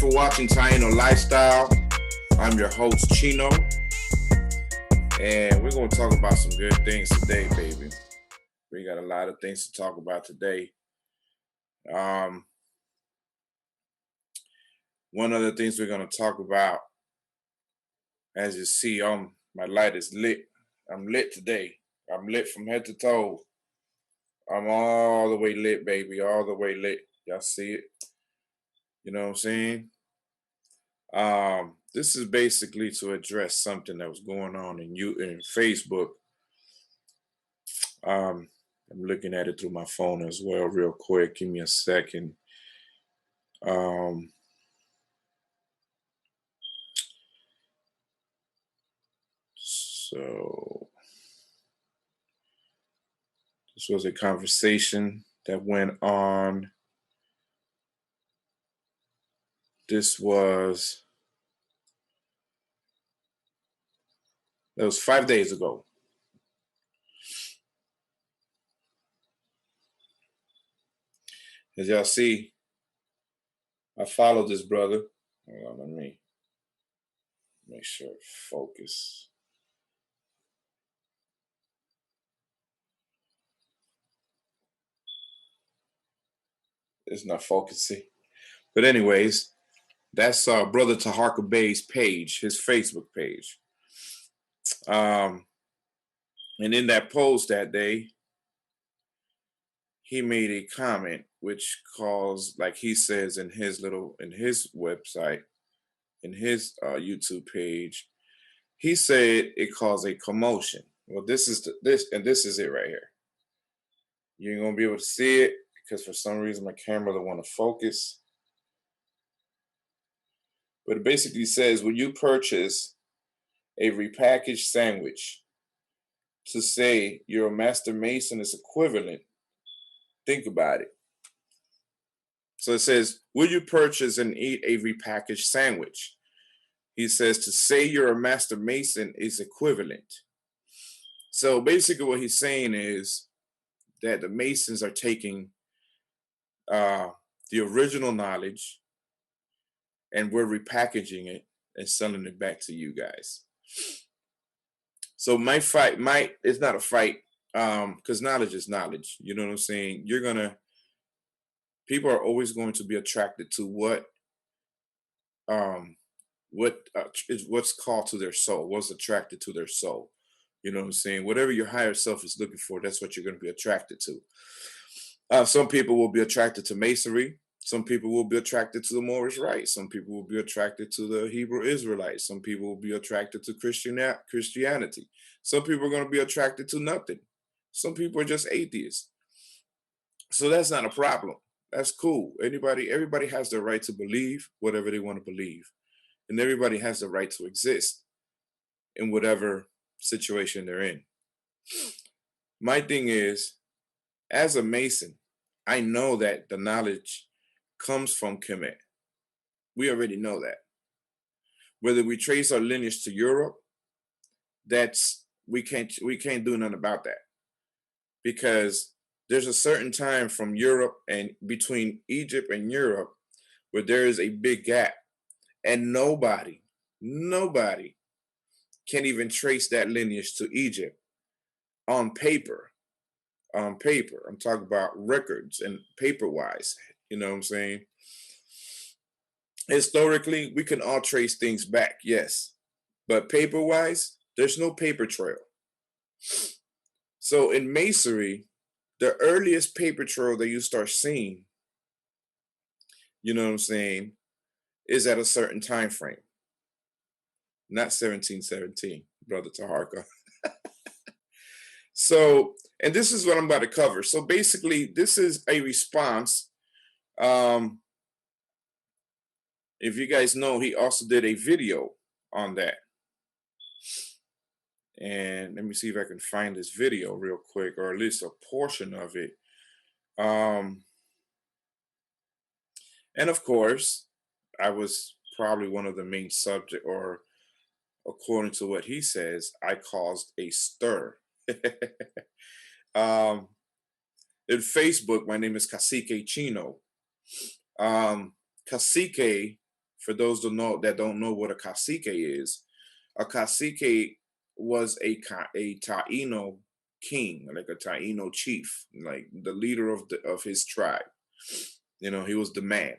for watching Taino Lifestyle. I'm your host, Chino. And we're going to talk about some good things today, baby. We got a lot of things to talk about today. One of the things we're going to talk about, as you see, my light is lit. I'm lit today. I'm lit from head to toe. I'm all the way lit, baby. All the way lit. Y'all see it? You know what I'm saying? This is basically to address something that was going on in Facebook. I'm looking at it through my phone as well, real quick. Give me a second. So this was a conversation that went on. That was 5 days ago. As y'all see, I followed this brother. Hold on, let me make sure it focus. It's not focusing. But anyways, that's Brother Taharka Bay's page, his Facebook page. And in that post that day, he made a comment which caused, like he says in his website, in his YouTube page, he said it caused a commotion. Well, this is it right here. You ain't gonna be able to see it because for some reason my camera don't want to focus. But it basically says, when you purchase a repackaged sandwich, to say you're a master mason is equivalent. Think about it. So it says, will you purchase and eat a repackaged sandwich? He says to say you're a master mason is equivalent. So basically what he's saying is that the Masons are taking the original knowledge and we're repackaging it and selling it back to you guys. So it's not a fight, because knowledge is knowledge. You know what I'm saying? People are always going to be attracted to what's called to their soul, what's attracted to their soul. You know what I'm saying? Whatever your higher self is looking for, that's what you're going to be attracted to. Some people will be attracted to Masonry. Some people will be attracted to the Moorish rite. Some people will be attracted to the Hebrew Israelites. Some people will be attracted to Christianity. Some people are going to be attracted to nothing. Some people are just atheists. So that's not a problem. That's cool. Everybody has the right to believe whatever they want to believe. And everybody has the right to exist in whatever situation they're in. My thing is, as a Mason, I know that the knowledge comes from Kemet. We already know that. Whether we trace our lineage to Europe, we can't do nothing about that. Because there's a certain time from Europe and between Egypt and Europe where there is a big gap. And nobody can even trace that lineage to Egypt on paper. I'm talking about records and paper-wise. You know what I'm saying? Historically, we can all trace things back, yes. But paper-wise, there's no paper trail. So in Masonry, the earliest paper trail that you start seeing, you know what I'm saying, is at a certain time frame. Not 1717, Brother Taharka. So, and this is what I'm about to cover. So basically, this is a response. If you guys know, he also did a video on that. And let me see if I can find this video real quick, or at least a portion of it. And of course, I was probably one of the main subject, or according to what he says, I caused a stir. In Facebook, my name is Cacique Chino. Cacique, For those that don't know what a cacique is, a cacique was a Taino king, like a Taino chief, like the leader of his tribe. You know, he was the man.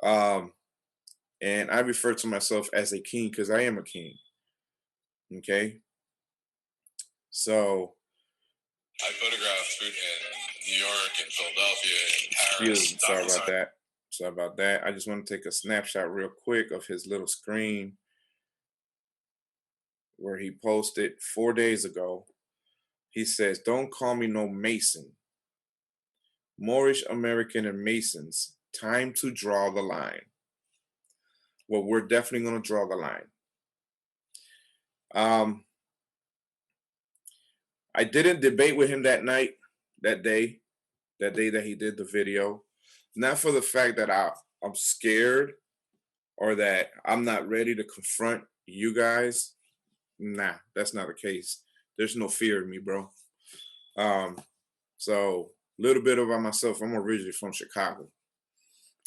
Um, and I refer to myself as a king because I am a king. Okay, so I photographed food in New York and Philadelphia and excuse me, Paris. sorry about that. Sorry about that. I just want to take a snapshot real quick of his little screen where he posted 4 days ago. He says, "Don't call me no Mason. Moorish American and Masons, time to draw the line." Well, we're definitely going to draw the line. Um, I didn't debate with him that night, that day that he did the video. Not for the fact that I'm scared or that I'm not ready to confront you guys. Nah, that's not the case. There's no fear in me, bro. So a little bit about myself. I'm originally from Chicago.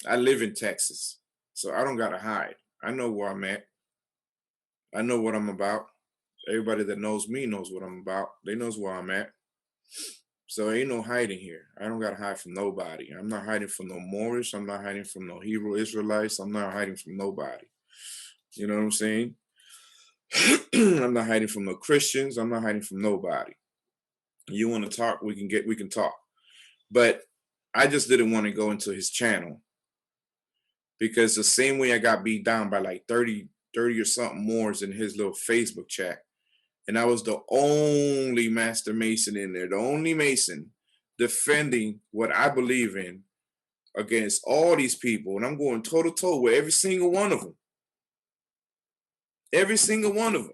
I live in Texas, so I don't gotta hide. I know where I'm at. I know what I'm about. Everybody that knows me knows what I'm about. They knows where I'm at. So ain't no hiding here. I don't gotta hide from nobody. I'm not hiding from no Moorish. I'm not hiding from no Hebrew Israelites. I'm not hiding from nobody. You know what I'm saying? I'm not hiding from no Christians. I'm not hiding from nobody. You want to talk, we can talk. But I just didn't want to go into his channel because the same way I got beat down by like 30 or something Moors in his little Facebook chat. And I was the only Master Mason in there, the only Mason defending what I believe in against all these people. And I'm going toe to toe with every single one of them. Every single one of them.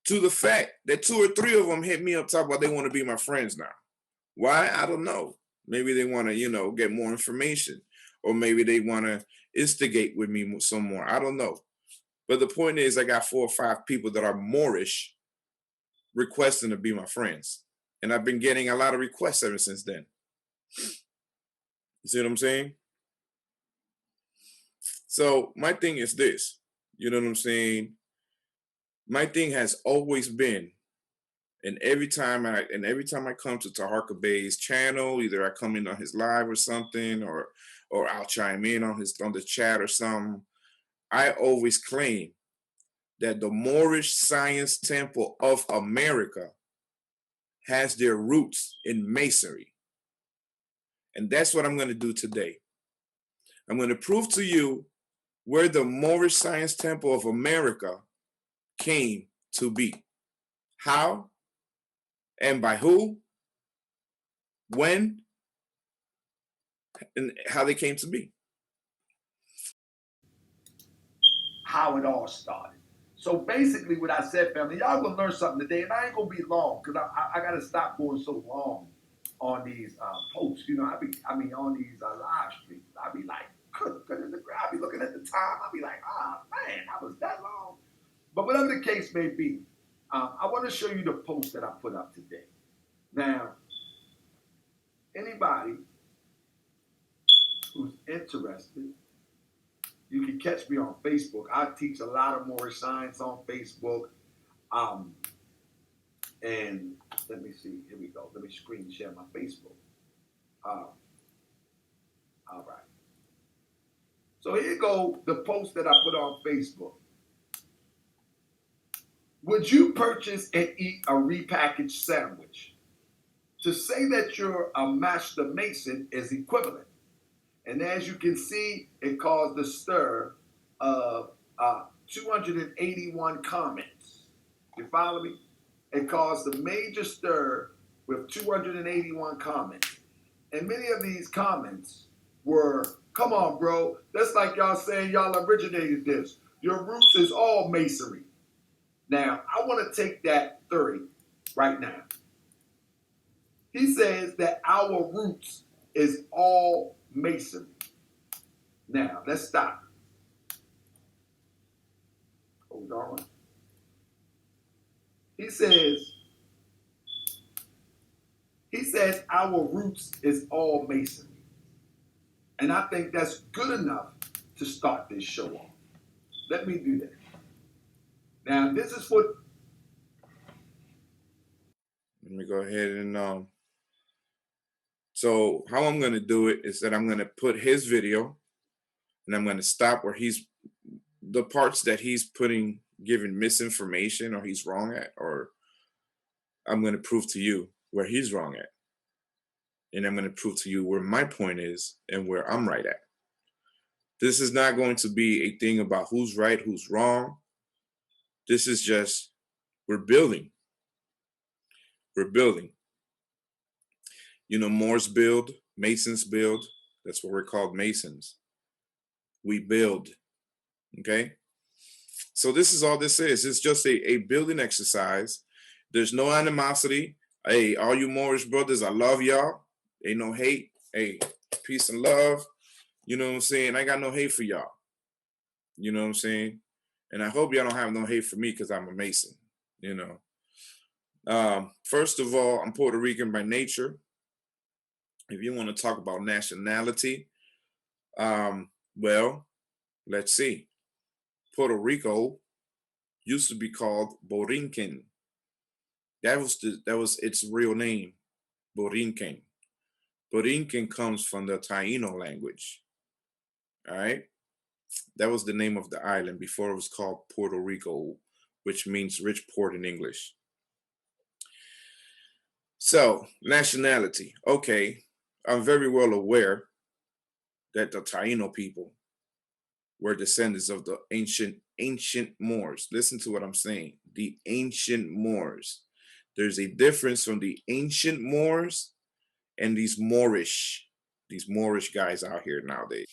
To the fact that 2 or 3 of them hit me up talking about they want to be my friends now. Why? I don't know. Maybe they want to, get more information. Or maybe they want to instigate with me some more. I don't know. But the point is, I got 4 or 5 people that are Moorish requesting to be my friends. And I've been getting a lot of requests ever since then. You see what I'm saying? So my thing is this. You know what I'm saying? My thing has always been, and every time I come to Taharka Bay's channel, either I come in on his live or something, or I'll chime in on the chat or something, I always claim that the Moorish Science Temple of America has their roots in Masonry. And that's what I'm going to do today. I'm going to prove to you where the Moorish Science Temple of America came to be. How and by who, when, and how they came to be. How it all started. So basically what I said, family, y'all gonna learn something today, and I ain't gonna be long, because I gotta stop going so long on these posts. I mean on these live streams. I be like, I be looking at the time, I be like, man, I was that long. But whatever the case may be, I want to show you the post that I put up today. Now, anybody who's interested, you can catch me on Facebook. I teach a lot of Moorish science on Facebook. And let me see. Here we go. Let me screen share my Facebook. All right. So here you go, the post that I put on Facebook. Would you purchase and eat a repackaged sandwich? To say that you're a master mason is equivalent. And as you can see, it caused a stir of 281 comments. You follow me? It caused a major stir with 281 comments. And many of these comments were, come on, bro. That's like y'all saying y'all originated this. Your roots is all masonry. Now, I want to take that theory right now. He says that our roots is all masonry. Now, let's stop. Hold on. He says our roots is all masonry. And I think that's good enough to start this show off. Let me do that. Now, this is for. Let me go ahead and so how I'm going to do it is that I'm going to put his video, and I'm going to stop where he's the parts that he's giving misinformation or he's wrong at, or I'm going to prove to you where he's wrong at, and I'm going to prove to you where my point is and where I'm right at. This is not going to be a thing about who's right, who's wrong. This is just, we're building. We're building. You know, Moors build, Masons build. That's what we're called, Masons. We build. Okay? So this is all this is. It's just a building exercise. There's no animosity. Hey, all you Moorish brothers, I love y'all. Ain't no hate. Hey, peace and love. You know what I'm saying? I got no hate for y'all. You know what I'm saying? And I hope y'all don't have no hate for me because I'm a Mason. You know. First of all, I'm Puerto Rican by nature. If you want to talk about nationality, well, let's see. Puerto Rico used to be called Borinquen. That was its real name, Borinquen. Borinquen comes from the Taino language. All right, that was the name of the island before it was called Puerto Rico, which means rich port in English. So, nationality. Okay, I'm very well aware that the Taino people were descendants of the ancient Moors. Listen to what I'm saying. The ancient Moors. There's a difference from the ancient Moors and these Moorish guys out here nowadays.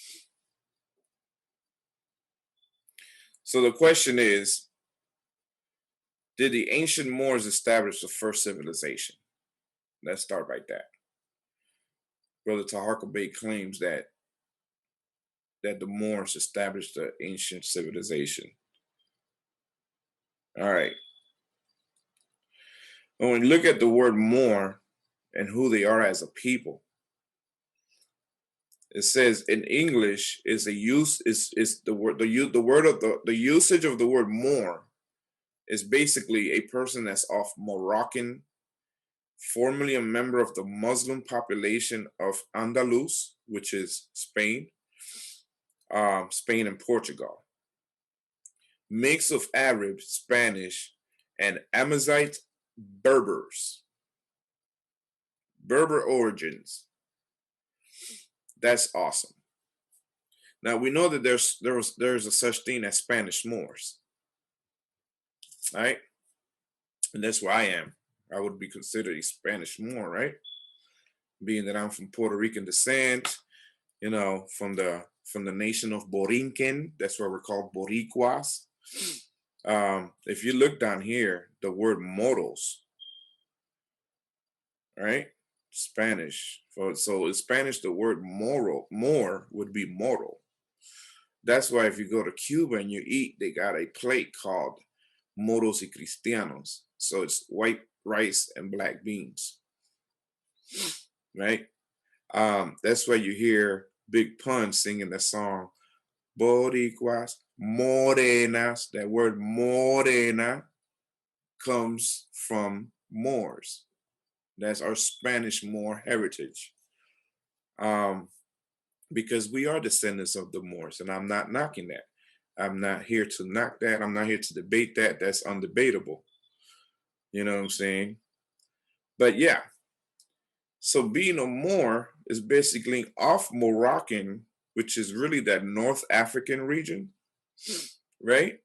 So the question is, did the ancient Moors establish the first civilization? Let's start right there. Brother Taharka Bey claims that the Moors established the ancient civilization. All right. When we look at the word Moor and who they are as a people, it says in English is the usage of the word Moor is basically a person that's of Moroccan, formerly a member of the Muslim population of Andalus, which is Spain and Portugal. Mix of Arab, Spanish, and Amazigh Berbers. Berber origins. That's awesome. Now we know that there's a such thing as Spanish Moors, right? And that's where I am. I would be considered a Spanish Moor, right? Being that I'm from Puerto Rican descent, you know, from the nation of Borinquen. That's why we're called Boricuas. If you look down here, the word moros, right? Spanish. So in Spanish, the word more would be moro. That's why if you go to Cuba and you eat, they got a plate called moros y cristianos. So it's white rice and black beans, right? That's why you hear Big Pun singing the song Boricuas, Morenas. That word morena comes from Moors. That's our Spanish Moor heritage. Because we are descendants of the Moors, and I'm not knocking that. I'm not here to knock that. I'm not here to debate that. That's undebatable. You know what I'm saying? But yeah. So being a Moor is basically off Moroccan, which is really that North African region, right?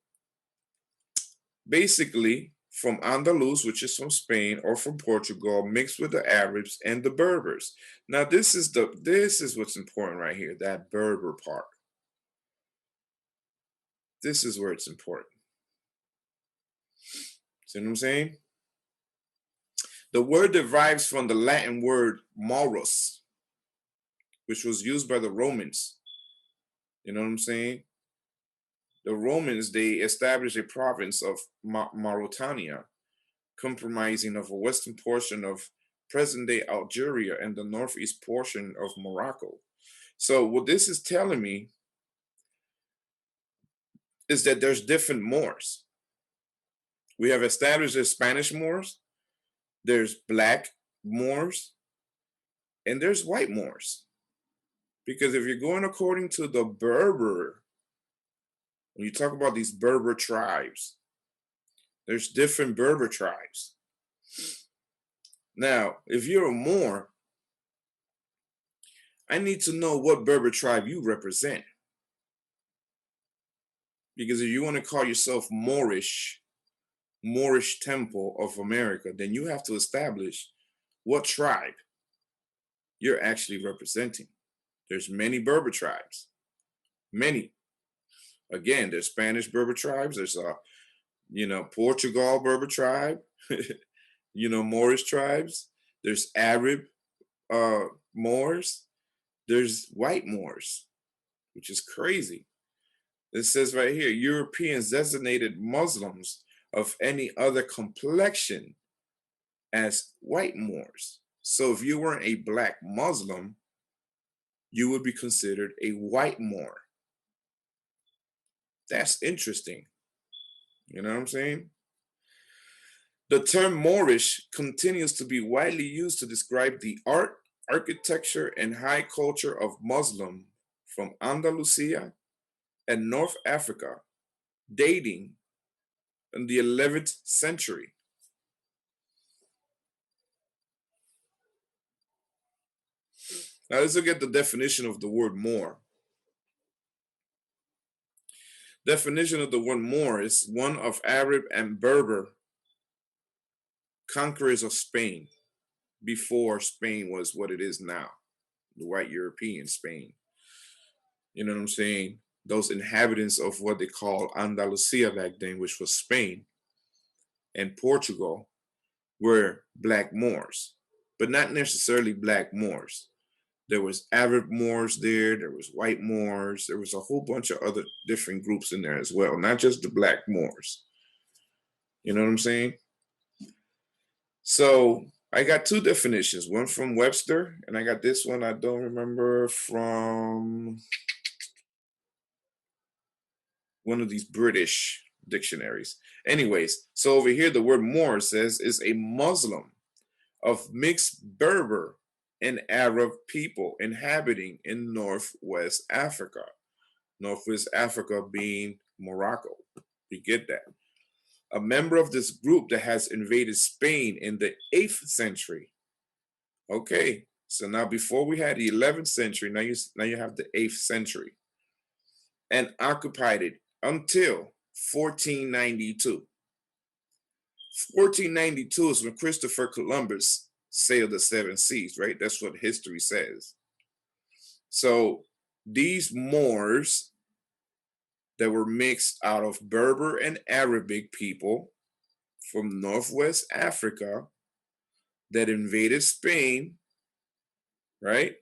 Basically from Andalus, which is from Spain, or from Portugal, mixed with the Arabs and the Berbers. Now this is what's important right here, that Berber part. This is where it's important. See what I'm saying? The word derives from the Latin word Maurus, which was used by the Romans. You know what I'm saying? The Romans, they established a province of Mauritania, comprising of a western portion of present-day Algeria and the northeast portion of Morocco. So what this is telling me is that there's different Moors. We have established there's Spanish Moors, there's black Moors, and there's white Moors. Because if you're going according to the Berber, when you talk about these Berber tribes, there's different Berber tribes. Now, if you're a Moor, I need to know what Berber tribe you represent. Because if you want to call yourself Moorish Temple of America, then you have to establish what tribe you're actually representing. There's many Berber tribes. Many. Again, there's Spanish Berber tribes. There's Portugal Berber tribe. Moorish tribes. There's Arab Moors. There's white Moors, which is crazy. It says right here, Europeans designated Muslims of any other complexion as white Moors. So if you weren't a black Muslim, you would be considered a white Moor. That's interesting. You know what I'm saying? The term Moorish continues to be widely used to describe the art, architecture, and high culture of Muslim from Andalusia and North Africa, dating in the 11th century. Now let's look at the definition of the word Moor. Definition of the word Moor is one of Arab and Berber conquerors of Spain before Spain was what it is now, the white European Spain. You know what I'm saying? Those inhabitants of what they call Andalusia back then, which was Spain and Portugal, were black Moors, but not necessarily black Moors. There was Arab Moors there was white Moors, there was a whole bunch of other different groups in there as well, not just the black Moors. You know what I'm saying? So I got two definitions, one from Webster, and I got this one, I don't remember, from one of these British dictionaries. Anyways, so over here, the word Moor says is a Muslim of mixed Berber and Arab people inhabiting in Northwest Africa. Northwest Africa being Morocco. You get that? A member of this group that has invaded Spain in the 8th century. Okay, so now before we had the 11th century, now you have the 8th century, and occupied it until 1492. 1492 is when Christopher Columbus sailed the 7 seas, right? That's what history says. So these Moors that were mixed out of Berber and Arabic people from Northwest Africa that invaded Spain, right?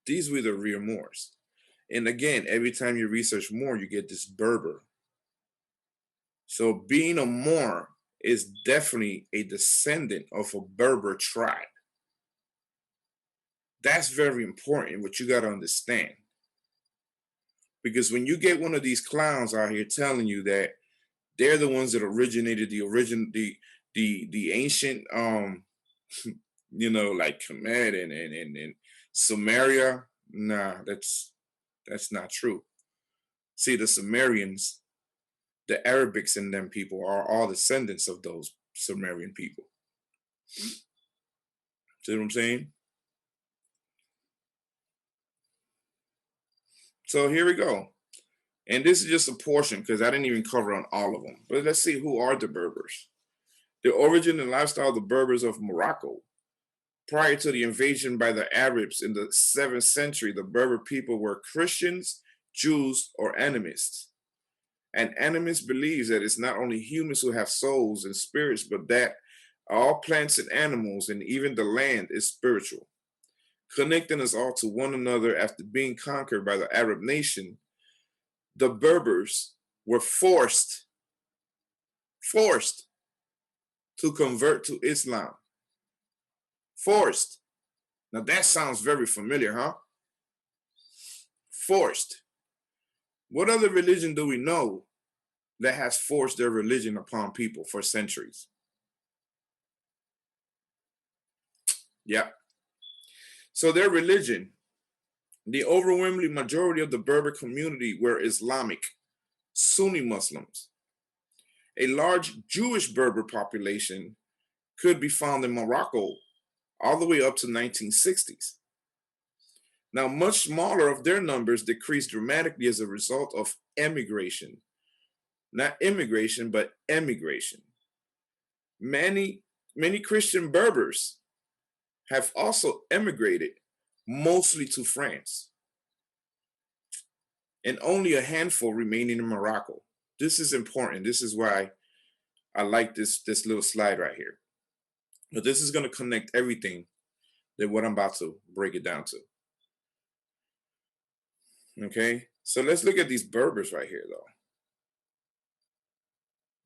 These were the real Moors. And again, every time you research Moor, you get this Berber. So being a Moor is definitely a descendant of a Berber tribe. That's very important, what you got to understand. Because when you get one of these clowns out here telling you that they're the ones that originated the ancient like Kemet and Sumeria, nah, that's not true. See, the Sumerians, the Arabics in them people are all descendants of those Sumerian people. See what I'm saying? So here we go. And this is just a portion because I didn't even cover on all of them. But let's see, who are the Berbers? The origin and lifestyle of the Berbers of Morocco. Prior to the invasion by the Arabs in the 7th century, the Berber people were Christians, Jews, or animists. An animist believes that it's not only humans who have souls and spirits, but that all plants and animals and even the land is spiritual, connecting us all to one another. After being conquered by the Arab nation, the Berbers were forced to convert to Islam. Forced. Now that sounds very familiar, huh? Forced. What other religion do we know that has forced their religion upon people for centuries? Yep. So their religion, the overwhelming majority of the Berber community were Islamic, Sunni Muslims. A large Jewish Berber population could be found in Morocco all the way up to 1960s. Now, much smaller of their numbers decreased dramatically as a result of emigration. Not immigration, but emigration. Many, many Christian Berbers have also emigrated, mostly to France, and only a handful remaining in Morocco. This is important. This is why I like this little slide right here. But this is going to connect everything that what I'm about to break it down to. Okay, so let's look at these Berbers right here, though.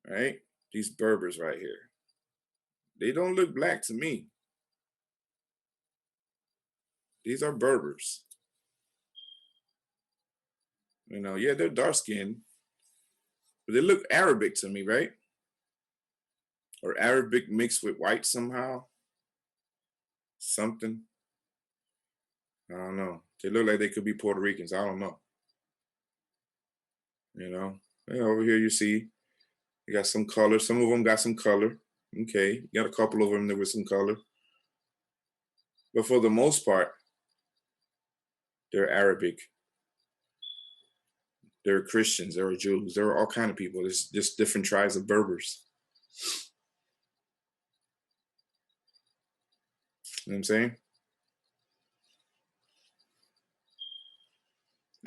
All right, these Berbers right here. They don't look black to me. These are Berbers. You know, yeah, they're dark skinned, but they look Arabic to me, right? Or Arabic mixed with white somehow. Something. I don't know. They look like they could be Puerto Ricans. I don't know. You know, yeah, over here you see you got some color. Some of them got some color. Okay, you got a couple of them that with some color. But for the most part, they're Arabic. They're Christians. They're Jews. There are all kind of people. There's just different tribes of Berbers. You know what I'm saying?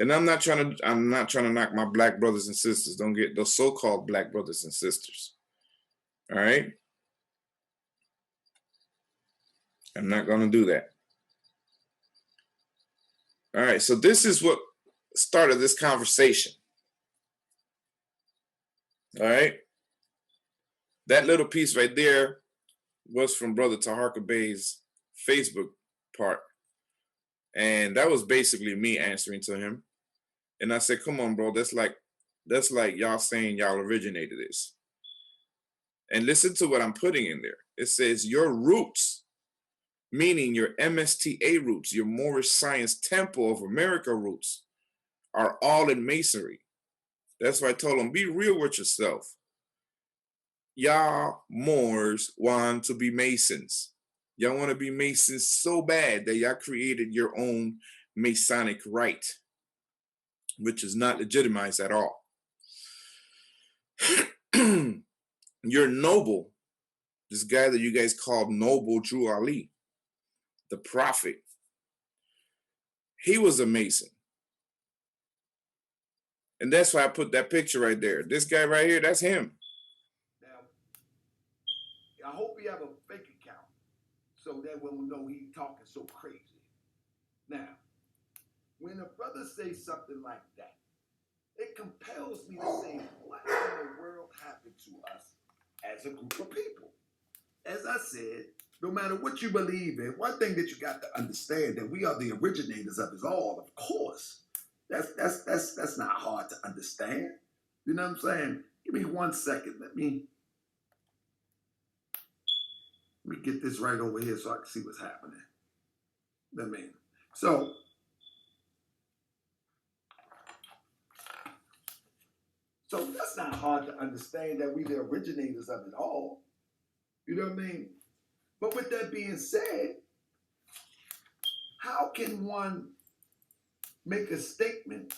And I'm not trying to knock my black brothers and sisters. Don't get those so-called black brothers and sisters. All right? I'm not going to do that. All right, so this is what started this conversation. All right? That little piece right there was from Brother Taharka Bey's Facebook part. And that was basically me answering to him. And I said, come on, bro, that's like y'all saying y'all originated this. And listen to what I'm putting in there. It says your roots, meaning your MSTA roots, your Moorish Science Temple of America roots, are all in Masonry. That's why I told them, be real with yourself. Y'all Moors want to be Masons. Y'all want to be Masons so bad that y'all created your own Masonic rite, which is not legitimized at all. Your noble, this guy that you guys called Noble Drew Ali, the prophet, he was a Mason. And that's why I put that picture right there. This guy right here, that's him. Now, I hope he have a fake account so that we'll know he's talking so crazy. Now, when a brother says something like that, it compels me to say, what in the world happened to us as a group of people? As I said, no matter what you believe in, one thing that you got to understand that we are the originators of it all, of course. That's not hard to understand. You know what I'm saying? Give me 1 second. Let me get this right over here so I can see what's happening. So that's not hard to understand that we the originators of it all. You know what I mean? But with that being said, how can one make a statement?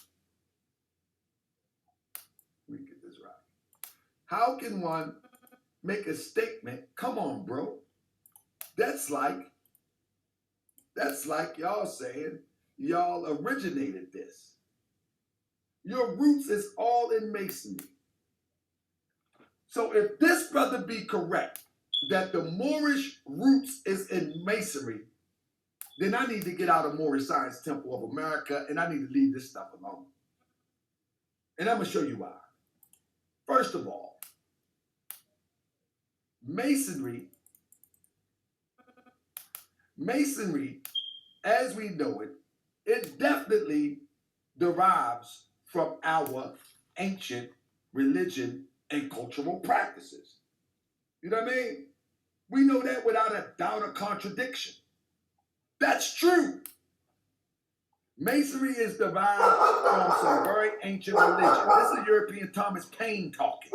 Let me get this right. How can one make a statement? Come on, bro. That's like y'all saying y'all originated this. Your roots is all in Masonry. So if this brother be correct, that the Moorish roots is in Masonry, then I need to get out of Moorish Science Temple of America and I need to leave this stuff alone. And I'm going to show you why. First of all, Masonry, as we know it, it definitely derives from our ancient religion and cultural practices. You know what I mean? We know that without a doubt or contradiction. That's true. Masonry is derived from some very ancient religion. This is European Thomas Paine talking.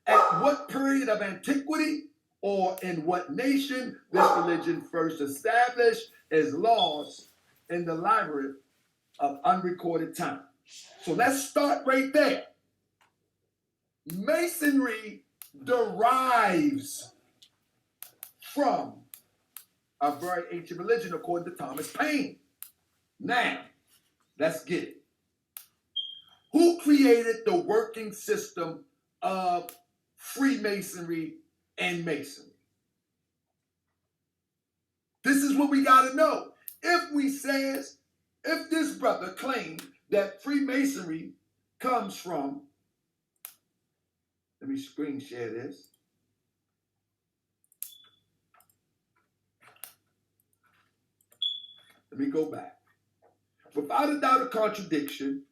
At what period of antiquity or in what nation this religion first established is lost in the library of unrecorded time. So let's start right there. Masonry derives from a very ancient religion according to Thomas Paine. Now, let's get it. Who created the working system of Freemasonry and Masonry? This is what we got to know. If this brother claimed that Freemasonry comes from, let me screen share this. Let me go back. Without a doubt or contradiction,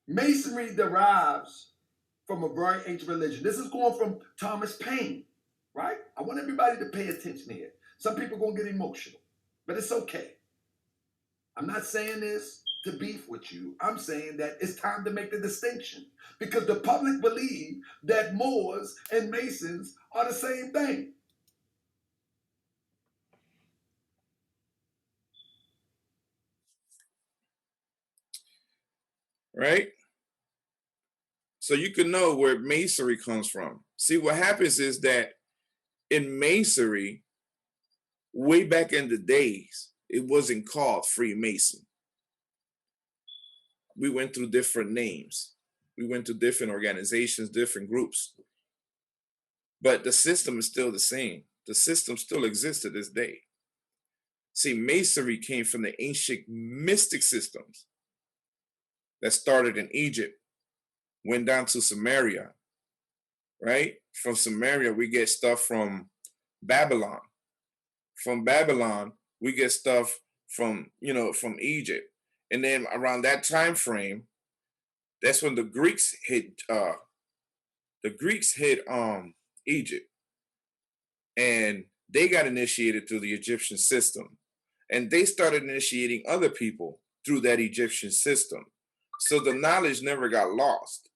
Masonry derives from a very ancient religion. This is going from Thomas Paine, right? I want everybody to pay attention here. Some people are going to get emotional, but it's okay. I'm not saying this to beef with you. I'm saying that it's time to make the distinction because the public believe that Moors and Masons are the same thing. Right? So you can know where Masonry comes from. See, what happens is that in Masonry, way back in the days, it wasn't called Freemason. We went through different names. We went to different organizations, different groups. But the system is still the same. The system still exists to this day. See, Masonry came from the ancient mystic systems that started in Egypt, went down to Samaria, right? From Samaria, we get stuff from Babylon. From Babylon, we get stuff from Egypt. And then around that time frame, that's when the Greeks hit Egypt. And they got initiated through the Egyptian system. And they started initiating other people through that Egyptian system. So the knowledge never got lost.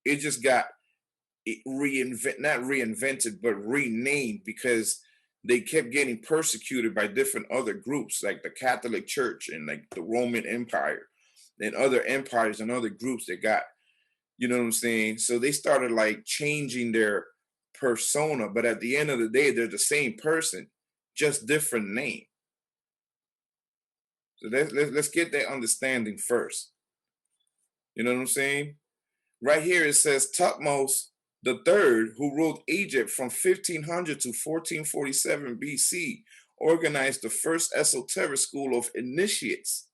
It just got not reinvented, but renamed because they kept getting persecuted by different other groups like the Catholic Church and like the Roman Empire and other empires and other groups that got, you know what I'm saying? So they started like changing their persona, but at the end of the day, they're the same person, just different name. So let's get that understanding first. You know what I'm saying? Right here it says Tutmos the Third, who ruled Egypt from 1500 to 1447 BC, organized the first esoteric school of initiates.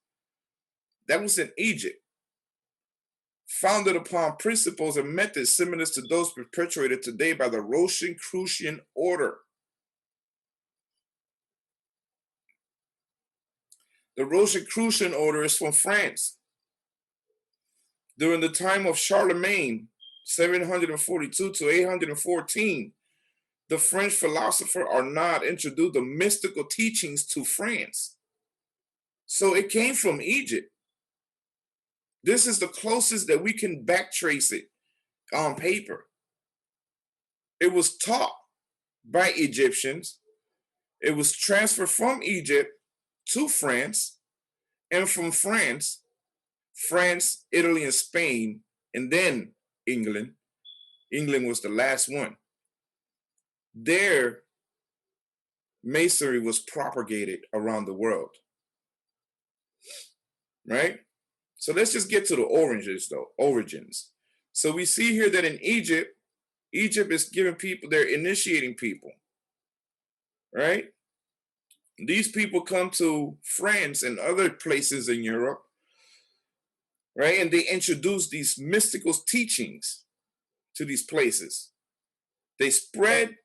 That was in Egypt, founded upon principles and methods similar to those perpetuated today by the Rosicrucian order. The Rosicrucian order is from France. During the time of Charlemagne, 742 to 814, the French philosopher Arnaud introduced the mystical teachings to France. So it came from Egypt. This is the closest that we can backtrace it on paper. It was taught by Egyptians. It was transferred from Egypt to France, and from France, Italy, and Spain, and then England. England was the last one. There, Masonry was propagated around the world. Right? So let's just get to the origins. So we see here that in Egypt is giving people, they're initiating people. Right? These people come to France and other places in Europe, right? And they introduce these mystical teachings to these places. They spread,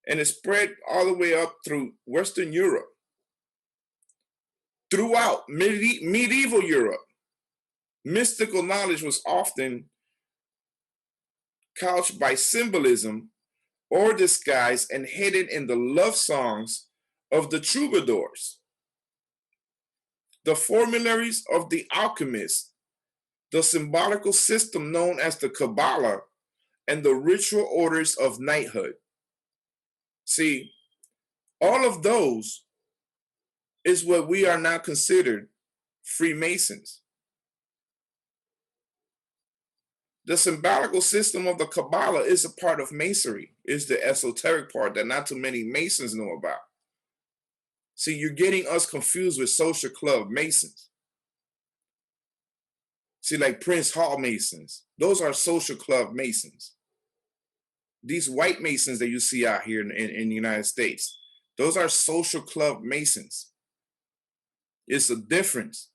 and it spread all the way up through Western Europe, throughout medieval Europe. Mystical knowledge was often couched by symbolism or disguised and hidden in the love songs of the troubadours, the formularies of the alchemists, the symbolical system known as the Kabbalah, and the ritual orders of knighthood. See, all of those is what we are now considered Freemasons. The symbolical system of the Kabbalah is a part of Masonry, is the esoteric part that not too many Masons know about. See, you're getting us confused with social club Masons. See, like Prince Hall Masons, those are social club Masons. These white Masons that you see out here in the United States, those are social club Masons. It's a difference.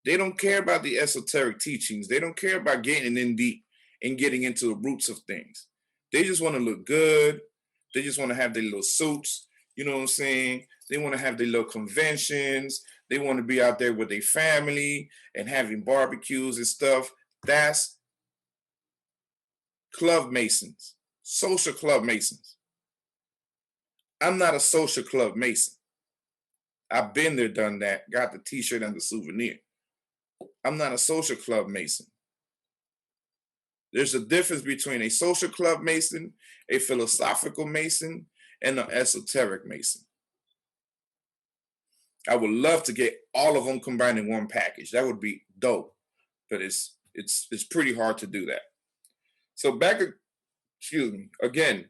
They don't care about the esoteric teachings. They don't care about getting in deep and getting into the roots of things. They just want to look good. They just want to have their little suits. You know what I'm saying? They want to have their little conventions. They want to be out there with their family and having barbecues and stuff. That's club Masons, social club Masons. I'm not a social club Mason. I've been there, done that, got the t-shirt and the souvenir. I'm not a social club Mason. There's a difference between a social club Mason, a philosophical Mason, and an esoteric Mason. I would love to get all of them combined in one package. That would be dope, but it's pretty hard to do that. So again,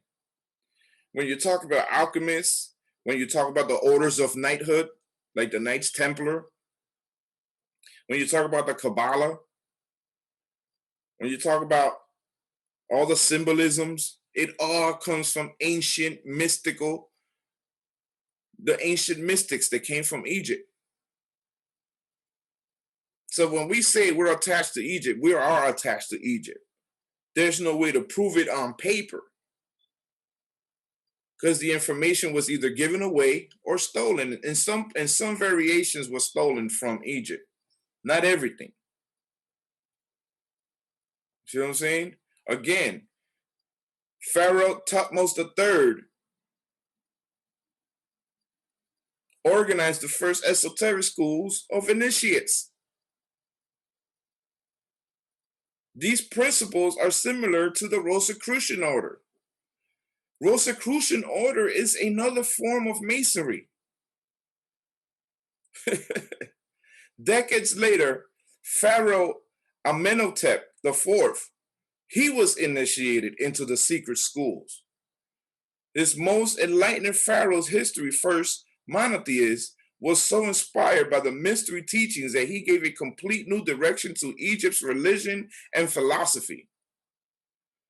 when you talk about alchemists, when you talk about the orders of knighthood, like the Knights Templar, when you talk about the Kabbalah, when you talk about all the symbolisms, it all comes from the ancient mystics that came from Egypt. So when we say we're attached to Egypt, we are attached to Egypt. There's no way to prove it on paper because the information was either given away or stolen, and some variations were stolen from Egypt. Not everything. See what I'm saying? Again, Pharaoh Thutmose III organized the first esoteric schools of initiates. These principles are similar to the Rosicrucian order. Rosicrucian order is another form of Masonry. Decades later, Pharaoh Amenhotep IV, he was initiated into the secret schools. This most enlightened pharaoh's history, first monotheist, was so inspired by the mystery teachings that he gave a complete new direction to Egypt's religion and philosophy.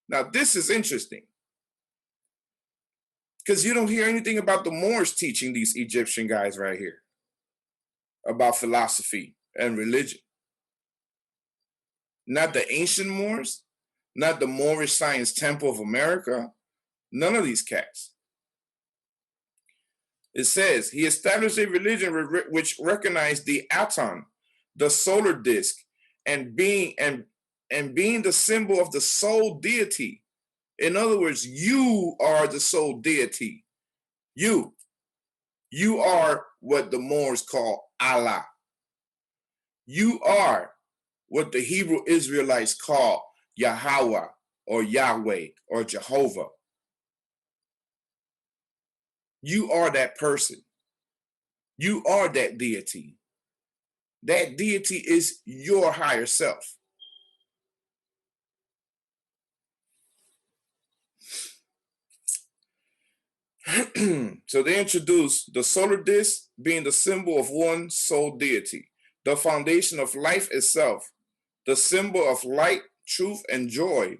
Now, this is interesting because you don't hear anything about the Moors teaching these Egyptian guys right here about philosophy and religion. Not the ancient Moors, not the Moorish Science Temple of America, none of these cats. It says he established a religion which recognized the aton, the solar disk, and being the symbol of the sole deity. In other words, you are the sole deity. You are what the Moors call Allah. You are what the Hebrew Israelites call Yahweh or Yahweh or Jehovah. You are that person. You are that deity. That deity is your higher self. So they introduced the solar disk being the symbol of one sole deity, the foundation of life itself, the symbol of light, truth, and joy,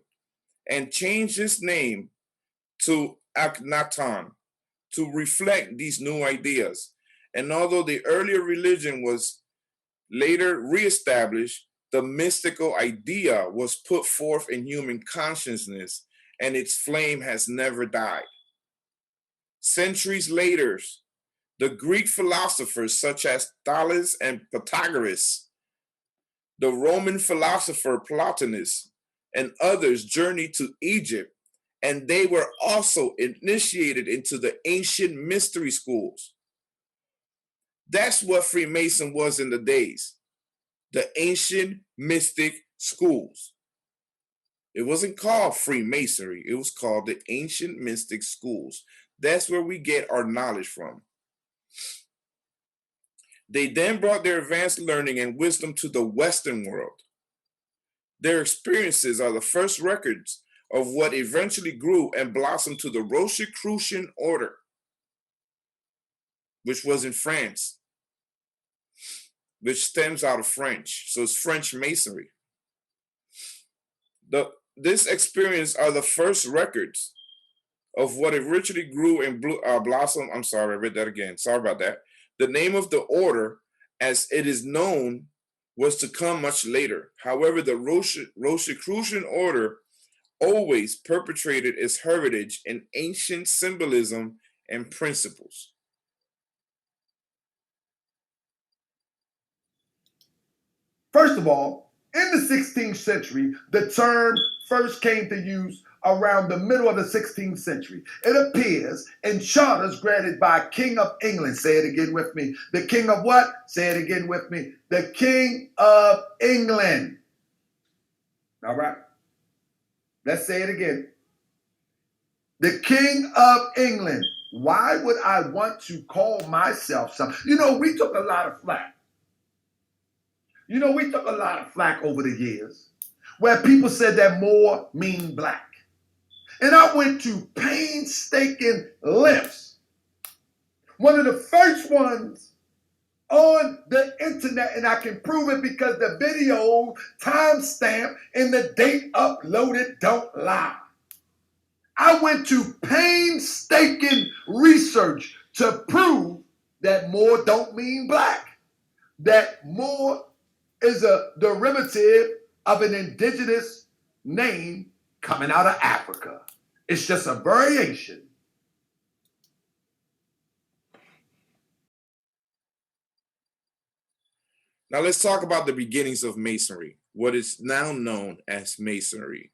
and changed its name to Akhenaton to reflect these new ideas. And although the earlier religion was later reestablished, the mystical idea was put forth in human consciousness, and its flame has never died. Centuries later, the Greek philosophers such as Thales and Pythagoras The Roman philosopher Plotinus and others journeyed to Egypt, and they were also initiated into the ancient mystery schools. That's what Freemason was in the days, the ancient mystic schools. It wasn't called Freemasonry, it was called the ancient mystic schools. That's where we get our knowledge from. They then brought their advanced learning and wisdom to the Western world. Their experiences are the first records of what eventually grew and blossomed to the Rosicrucian order, which was in France, which stems out of French. So it's French Masonry. This experience are the first records of what eventually grew and blossomed. I'm sorry, I read that again. Sorry about that. The name of the order, as it is known, was to come much later. However, the Rosicrucian order always perpetrated its heritage in ancient symbolism and principles. First of all, in the 16th century, the term first came to use around the middle of the 16th century. It appears in charters granted by King of England. Say it again with me. The King of what? Say it again with me. The King of England. All right. Let's say it again. The King of England. Why would I want to call myself something? You know, we took a lot of flack. We took a lot of flack over the years where people said that Moor mean black. And I went to painstaking lengths. One of the first ones on the internet, and I can prove it because the video timestamp and the date uploaded don't lie. I went to painstaking research to prove that Moor don't mean black. That Moor is a derivative of an indigenous name coming out of Africa. It's just a variation. Now let's talk about the beginnings of Masonry, what is now known as Masonry.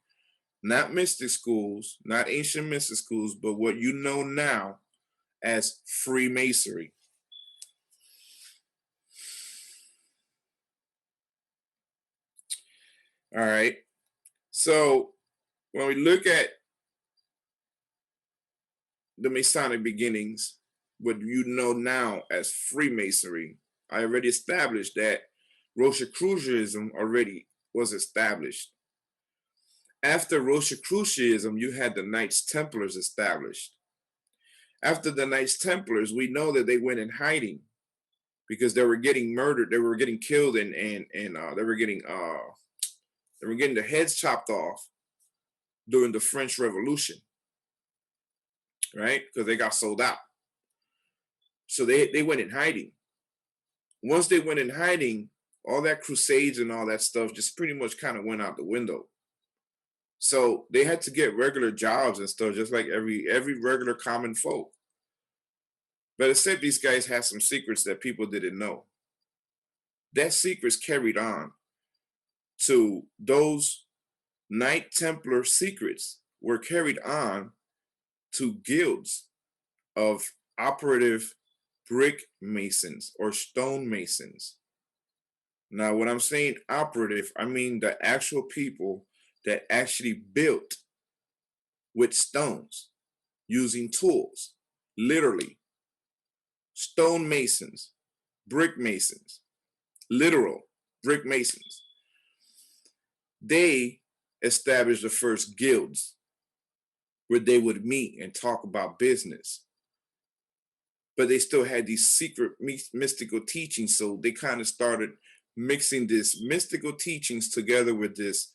Not mystic schools, not ancient mystic schools, but what you know now as Freemasonry. All right. So when we look at the Masonic beginnings, what you know now as Freemasonry, I already established that Rosicrucianism already was established. After Rosicrucianism, you had the Knights Templars established. After the Knights Templars, we know that they went in hiding because they were getting murdered, they were getting killed, and they were getting their heads chopped off during the French Revolution, right? Because they got sold out. So they went in hiding. Once they went in hiding, all that crusades and all that stuff just pretty much kind of went out the window. So they had to get regular jobs and stuff, just like every regular common folk. But except these guys had some secrets that people didn't know. That secrets carried on to those Knight Templar secrets were carried on to guilds of operative brick masons or stone masons. Now, when I'm saying operative, I mean the actual people that actually built with stones using tools, literally. Stone masons, brick masons, literal brick masons. They established the first guilds where they would meet and talk about business. But they still had these secret mystical teachings, so they kind of started mixing this mystical teachings together with this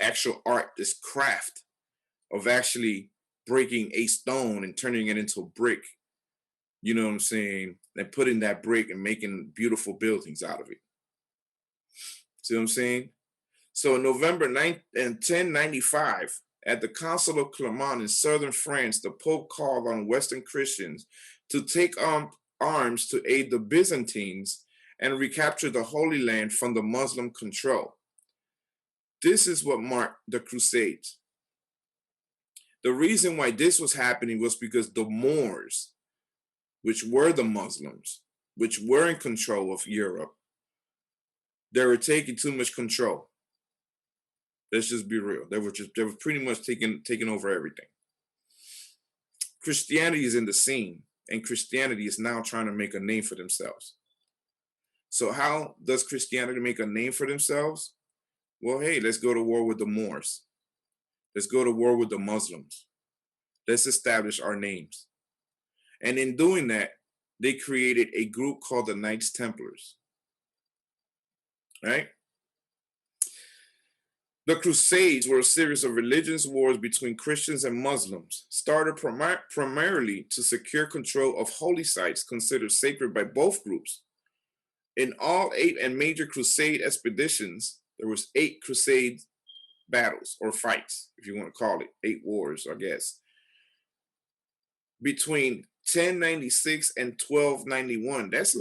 actual art, this craft of actually breaking a stone and turning it into a brick. You know what I'm saying? And putting that brick and making beautiful buildings out of it. See what I'm saying? So in November 1095, at the Council of Clermont in southern France, the Pope called on Western Christians to take arms to aid the Byzantines and recapture the Holy Land from the Muslim control. This is what marked the Crusades. The reason why this was happening was because the Moors, which were the Muslims, which were in control of Europe, they were taking too much control. Let's just be real. They were pretty much taking over everything. Christianity is in the scene, and Christianity is now trying to make a name for themselves. So how does Christianity make a name for themselves? Well, hey, let's go to war with the Moors. Let's go to war with the Muslims. Let's establish our names. And in doing that, they created a group called the Knights Templars. Right? The Crusades were a series of religious wars between Christians and Muslims, started primarily to secure control of holy sites considered sacred by both groups. In all 8 and major crusade expeditions, there was 8 crusade battles or fights, if you want to call it, 8 wars, I guess. Between 1096 and 1291, that's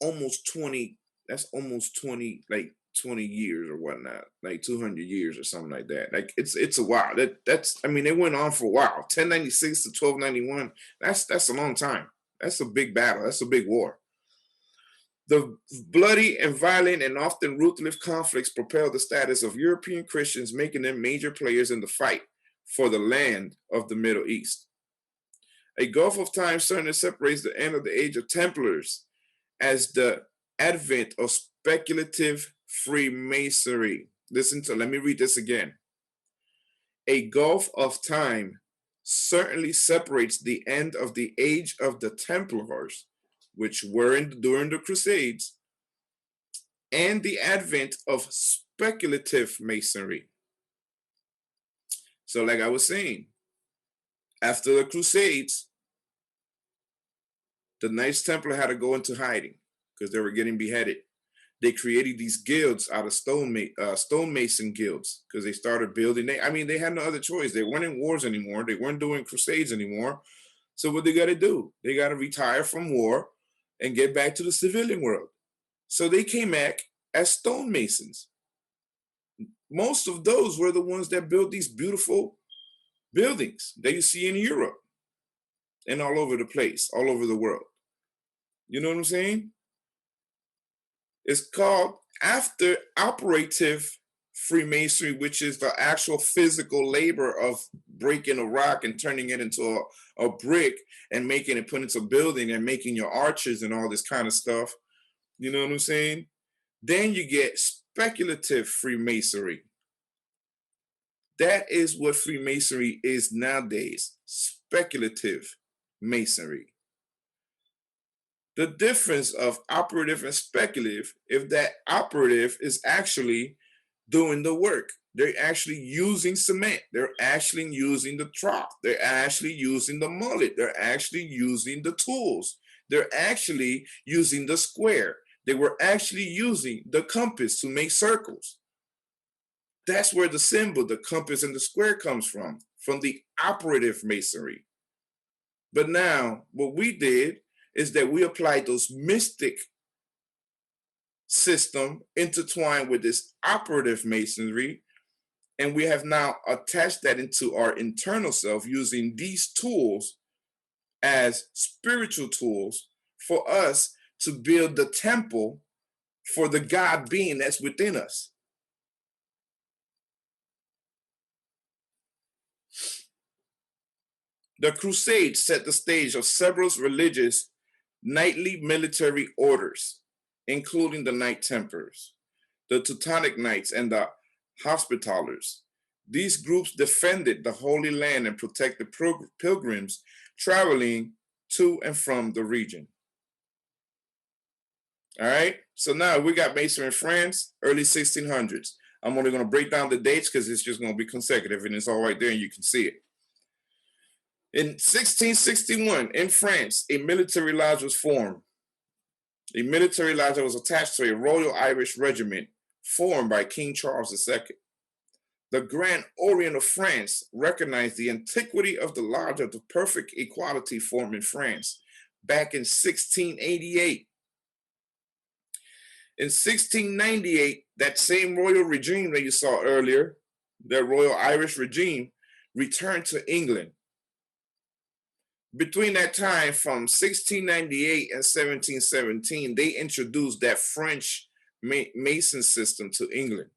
almost 20, like 20 years or whatnot, like 200 years or something like that. Like it's a while. It went on for a while. 1096 to 1291, that's a long time. That's a big battle. That's a big war. The bloody and violent and often ruthless conflicts propelled the status of European Christians, making them major players in the fight for the land of the Middle East. A gulf of time certainly separates the end of the age of Templars as the advent of speculative Freemasonry. Let me read this again. A gulf of time certainly separates the end of the age of the Templars, which were during the Crusades, and the advent of speculative Masonry. So like I was saying, after the Crusades, the Knights Templar had to go into hiding because they were getting beheaded. They created these guilds out of stonemason guilds because they started building. They had no other choice. They weren't in wars anymore. They weren't doing crusades anymore. So what they got to do? They got to retire from war and get back to the civilian world. So they came back as stonemasons. Most of those were the ones that built these beautiful buildings that you see in Europe and all over the place, all over the world. You know what I'm saying? It's called after operative Freemasonry, which is the actual physical labor of breaking a rock and turning it into a brick and making it put into a building and making your arches and all this kind of stuff. You know what I'm saying? Then you get speculative Freemasonry. That is what Freemasonry is nowadays, speculative Masonry. The difference of operative and speculative is that operative is actually doing the work. They're actually using cement. They're actually using the trough. They're actually using the mullet. They're actually using the tools. They're actually using the square. They were actually using the compass to make circles. That's where the symbol, the compass and the square comes from the operative Masonry. But now what we did is that we applied those mystic system intertwined with this operative Masonry, and we have now attached that into our internal self using these tools as spiritual tools for us to build the temple for the God being that's within us. The Crusades set the stage of several religious knightly military orders, including the Knight Templars, the Teutonic Knights, and the Hospitallers. These groups defended the Holy Land and protected pilgrims traveling to and from the region. All right, so now we got Masonry in France, early 1600s. I'm only going to break down the dates because it's just going to be consecutive and it's all right there and you can see it. In 1661, in France, a military lodge was formed. A military lodge that was attached to a Royal Irish Regiment formed by King Charles II. The Grand Orient of France recognized the antiquity of the lodge of the perfect equality formed in France, back in 1688. In 1698, that same royal regime that you saw earlier, the Royal Irish regime, returned to England. Between that time, from 1698 and 1717, they introduced that French Mason system to England.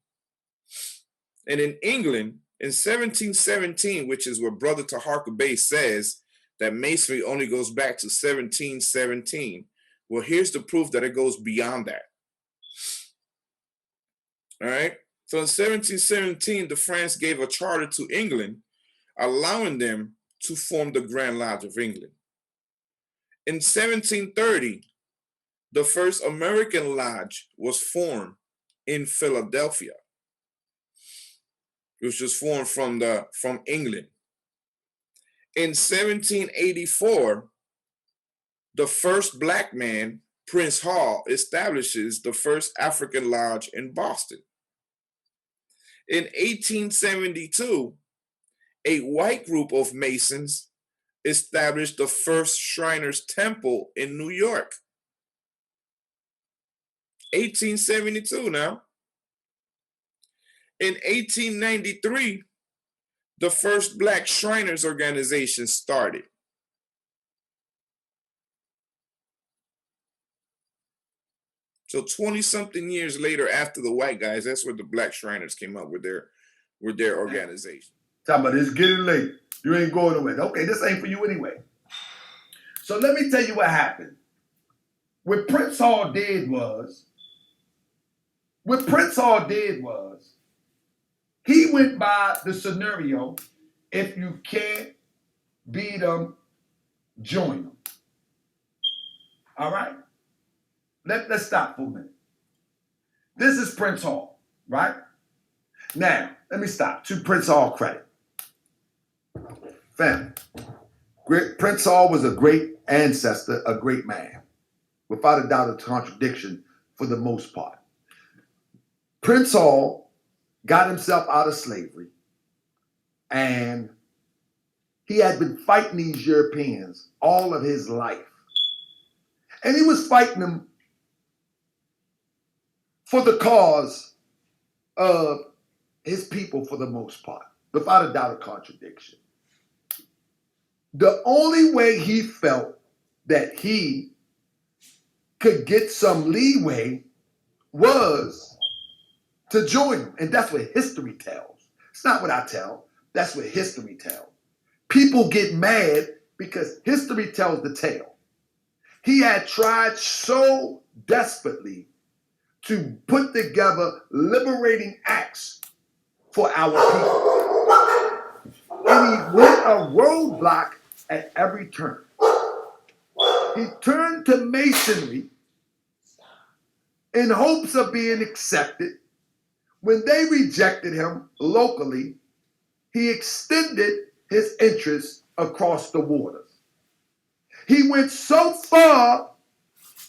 And in England, in 1717, which is what Brother Taharka Bey says, that Masonry only goes back to 1717. Well, here's the proof that it goes beyond that. All right. So in 1717, the France gave a charter to England, allowing them to form the Grand Lodge of England. In 1730, the first American lodge was formed in Philadelphia, which was formed from England. In 1784, the first black man, Prince Hall, establishes the first African lodge in Boston. In 1872, a white group of Masons established the first Shriners Temple in New York. 1872 now. In 1893, the first Black Shriners organization started. So 20-something years later, after the white guys, that's where the Black Shriners came up with their organization. Talking about it's getting late. You ain't going away. Okay, this ain't for you anyway. So let me tell you what happened. What Prince Hall did was, he went by the scenario, if you can't beat them, join them. All right? Let's stop for a minute. This is Prince Hall, right? Now, let me stop. To Prince Hall credit. Family. Prince Hall was a great ancestor, a great man. Without a doubt, a contradiction for the most part. Prince Hall got himself out of slavery, and he had been fighting these Europeans all of his life. And he was fighting them for the cause of his people for the most part, without a doubt, a contradiction. The only way he felt that he could get some leeway was to join him. And that's what history tells. It's not what I tell. That's what history tells. People get mad because history tells the tale. He had tried so desperately to put together liberating acts for our people. And he went a roadblock at every turn. He turned to Masonry in hopes of being accepted. When they rejected him locally, he extended his interests across the waters. He went so far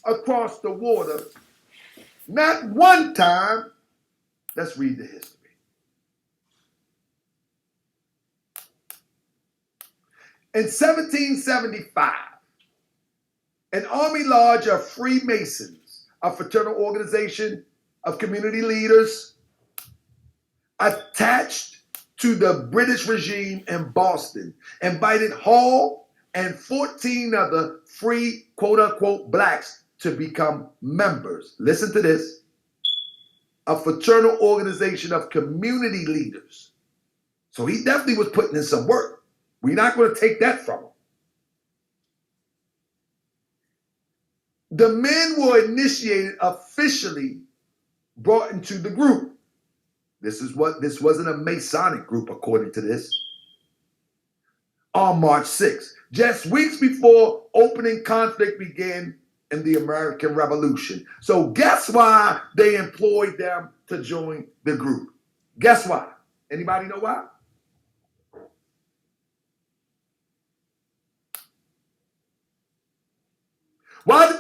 across the water, not one time. Let's read the history. In 1775, an army lodge of Freemasons, a fraternal organization of community leaders attached to the British regime in Boston, invited Hall and 14 other free, quote-unquote, blacks to become members. Listen to this. A fraternal organization of community leaders. So he definitely was putting in some work. We're not going to take that from him. The men were initiated, officially brought into the group. This wasn't a Masonic group, according to this. On March 6th, just weeks before opening conflict began in the American Revolution. So guess why they employed them to join the group? Guess why? Anybody know why? What?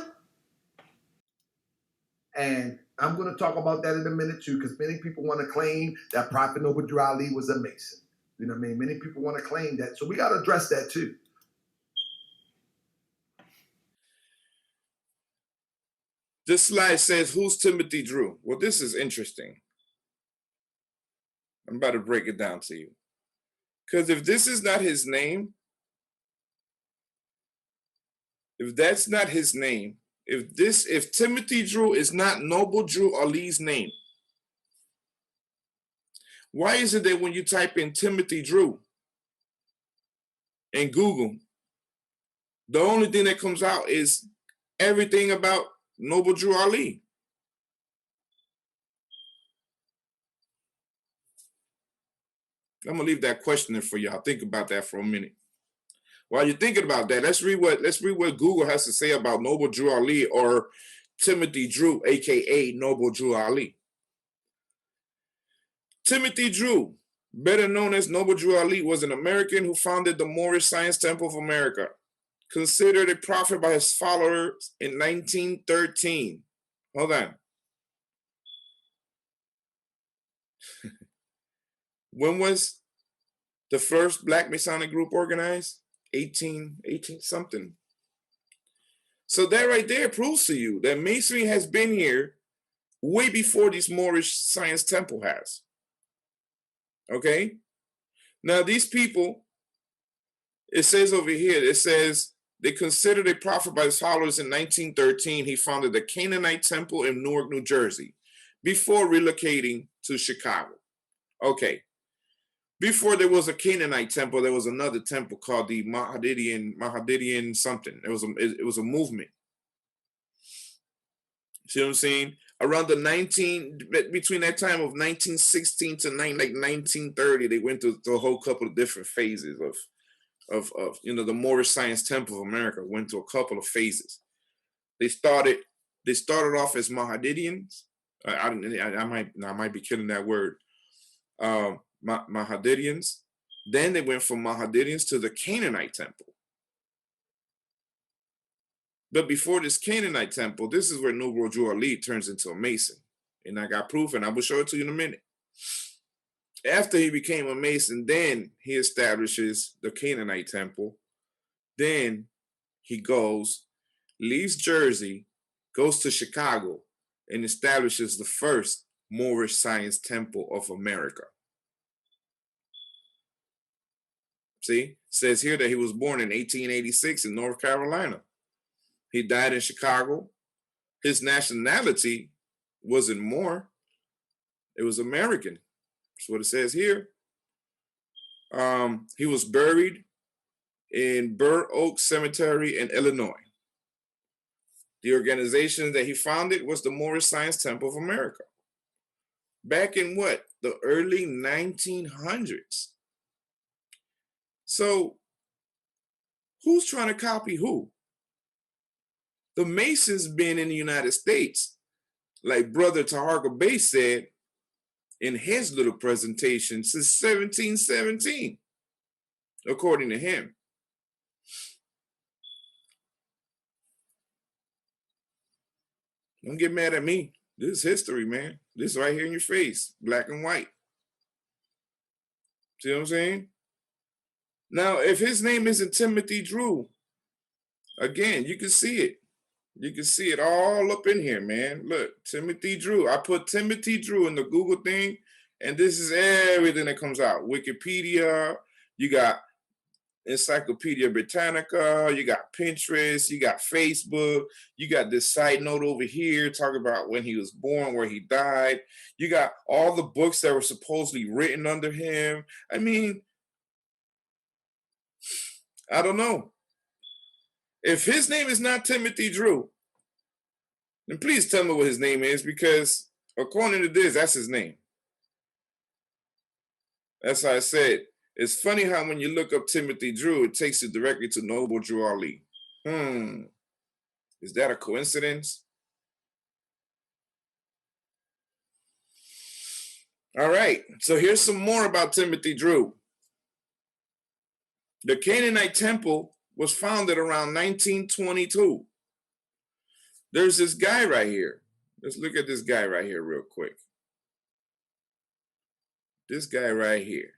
And I'm going to talk about that in a minute too, because many people want to claim that Prophet Noble Drew Ali was a Mason. You know what I mean? Many people want to claim that. So we got to address that too. This slide says, who's Timothy Drew? Well, this is interesting. I'm about to break it down to you. Because if this is not his name, if that's not his name, if Timothy Drew is not Noble Drew Ali's name, why is it that when you type in Timothy Drew in Google, the only thing that comes out is everything about Noble Drew Ali? I'm gonna leave that question there for y'all. Think about that for a minute. While you're thinking about that, let's read what Google has to say about Noble Drew Ali, or Timothy Drew, aka Noble Drew Ali. Timothy Drew, better known as Noble Drew Ali, was an American who founded the Moorish Science Temple of America, considered a prophet by his followers in 1913. Hold on. When was the first Black Masonic group organized? 18 something. So that right there proves to you that Masonry has been here way before this Moorish Science Temple has. Okay? Now these people, it says over here, it says they considered a prophet by his followers in 1913. He founded the Canaanite Temple in Newark, New Jersey, before relocating to Chicago. Okay. Before there was a Canaanite temple, there was another temple called the Mahadidian something. It was a movement. See what I'm saying? Around between that time of 1916 to 1930, they went through a whole couple of different phases of the Moorish Science Temple of America went through a couple of phases. They started off as Mahadidians. I might be killing that word. Mahadidians. Then they went from Mahadidians to the Canaanite temple. But before this Canaanite temple, this is where Noble Drew Ali turns into a Mason. And I got proof, and I will show it to you in a minute. After he became a Mason, then he establishes the Canaanite temple. Then he leaves Jersey, goes to Chicago, and establishes the first Moorish Science Temple of America. See, says here that he was born in 1886 in North Carolina. He died in Chicago. His nationality wasn't Moor. It was American. That's what it says here. He was buried in Burr Oak Cemetery in Illinois. The organization that he founded was the Moorish Science Temple of America. Back in what? The early 1900s. So, who's trying to copy who? The Masons been in the United States, like Brother Taharka Bey said in his little presentation, since 1717, according to him. Don't get mad at me. This is history, man. This is right here in your face, black and white. See what I'm saying? Now, if his name isn't Timothy Drew, again, you can see it. You can see it all up in here, man. Look, Timothy Drew. I put Timothy Drew in the Google thing, and this is everything that comes out. Wikipedia, you got Encyclopedia Britannica, you got Pinterest, you got Facebook, you got this side note over here talking about when he was born, where he died. You got all the books that were supposedly written under him. I mean, I don't know. If his name is not Timothy Drew, then please tell me what his name is, because according to this, that's his name. That's how I said. It's funny how when you look up Timothy Drew, it takes you directly to Noble Drew Ali. Is that a coincidence? All right, so here's some more about Timothy Drew. The Canaanite Temple was founded around 1922. There's this guy right here. Let's look at this guy right here real quick. This guy right here.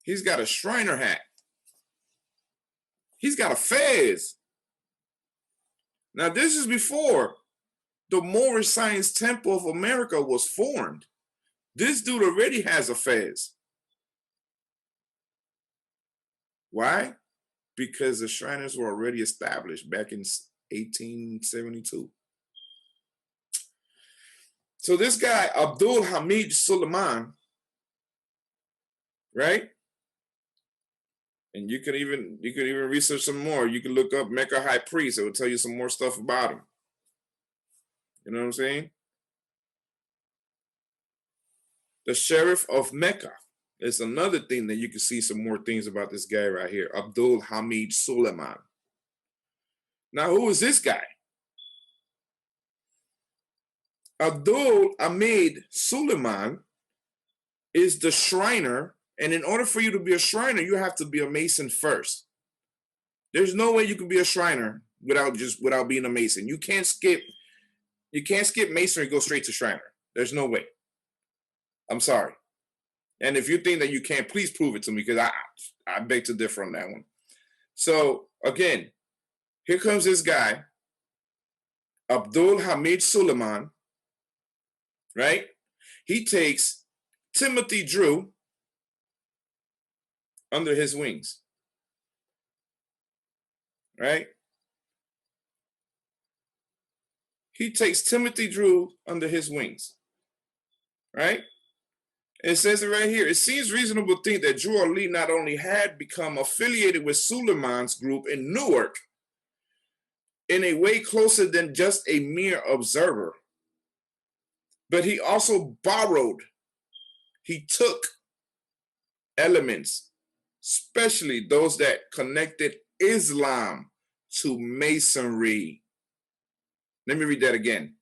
He's got a Shriner hat. He's got a fez. Now, this is before the Moorish Science Temple of America was formed. This dude already has a fez. Why? Because the Shriners were already established back in 1872. So this guy, Abdul Hamid Suleiman, right? And you could even research some more. You can look up Mecca High Priest. It will tell you some more stuff about him. You know what I'm saying? The Sheriff of Mecca is another thing that you can see some more things about this guy right here, Abdul Hamid Suleiman. Now, who is this guy? Abdul Hamid Suleiman is the Shriner, and in order for you to be a Shriner, you have to be a Mason first. There's no way you can be a Shriner without being a Mason. You can't skip Masonry and go straight to Shriner. There's no way. I'm sorry. And if you think that you can't, please prove it to me, because I beg to differ on that one. So again, here comes this guy, Abdul Hamid Suleiman, right? He takes Timothy Drew under his wings, right? He takes Timothy Drew under his wings, right? It says it right here. It seems reasonable to think that Drew Ali not only had become affiliated with Suleiman's group in Newark in a way closer than just a mere observer, but he also he took elements, especially those that connected Islam to Masonry. Let me read that again.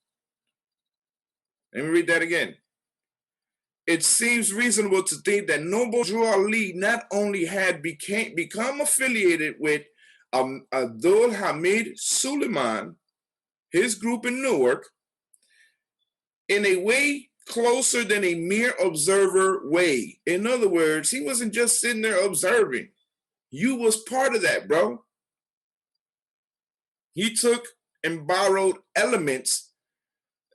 It seems reasonable to think that Noble Drew Ali not only had become affiliated with Abdul Hamid Suleiman, his group in Newark, in a way closer than a mere observer way. In other words, he wasn't just sitting there observing. You was part of that, bro. He took and borrowed elements,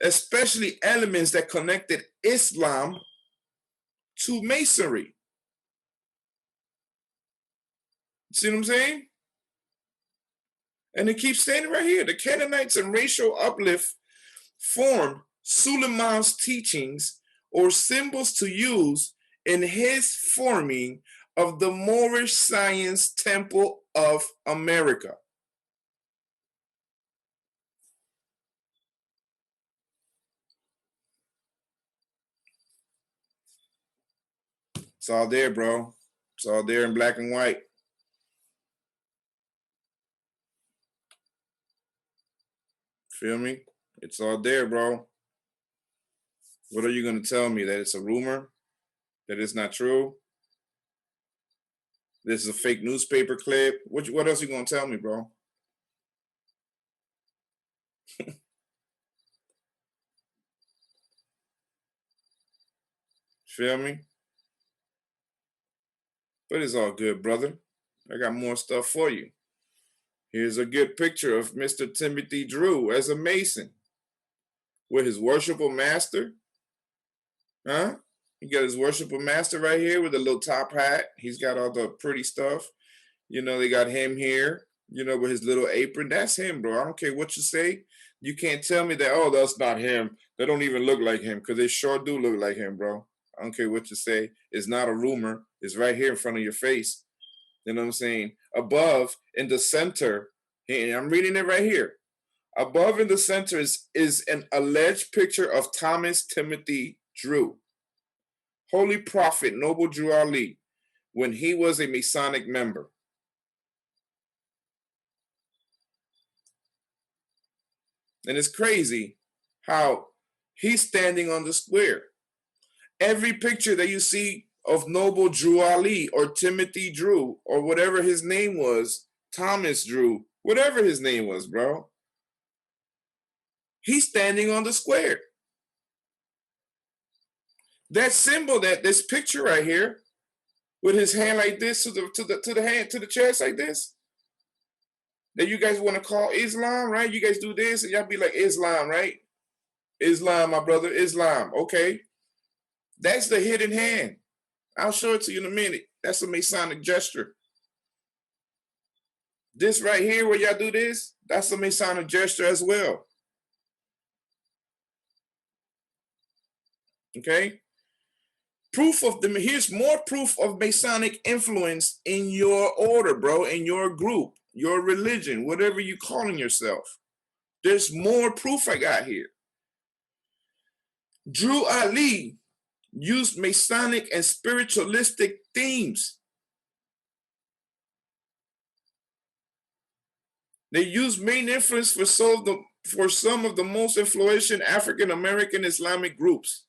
especially elements that connected Islam to Masonry. See what I'm saying? And it keeps saying right here, the Canaanites and racial uplift formed Suleiman's teachings or symbols to use in his forming of the Moorish Science Temple of America. It's all there, bro. It's all there in black and white. Feel me? It's all there, bro. What are you going to tell me? That it's a rumor? That it's not true? This is a fake newspaper clip? What else are you going to tell me, bro? Feel me? But it's all good, brother. I got more stuff for you. Here's a good picture of Mr. Timothy Drew as a Mason with his worshipful master. Huh? He got his worshipful master right here with a little top hat. He's got all the pretty stuff. You know, they got him here, you know, with his little apron. That's him, bro. I don't care what you say. You can't tell me that, oh, that's not him. They don't even look like him, because they sure do look like him, bro. I don't care what you say. It's not a rumor. It's right here in front of your face. You know what I'm saying? Above, in the center, and I'm reading it right here. Above in the center is an alleged picture of Thomas Timothy Drew, Holy Prophet Noble Drew Ali, when he was a Masonic member. And it's crazy how he's standing on the square. Every picture that you see of Noble Drew Ali or Timothy Drew or whatever his name was, Thomas Drew, whatever his name was, bro, he's standing on the square. That symbol, this picture right here, with his hand like this to the chest like this, that you guys want to call Islam, right? You guys do this and y'all be like Islam, right? Islam, my brother, Islam. Okay. That's the hidden hand. I'll show it to you in a minute. That's a Masonic gesture. This right here, where y'all do this, that's a Masonic gesture as well. Okay. Here's more proof of Masonic influence in your order, bro, in your group, your religion, whatever you calling yourself. There's more proof I got here. Drew Ali used Masonic and spiritualistic themes. They used main influence for some of the most influential African American Islamic groups.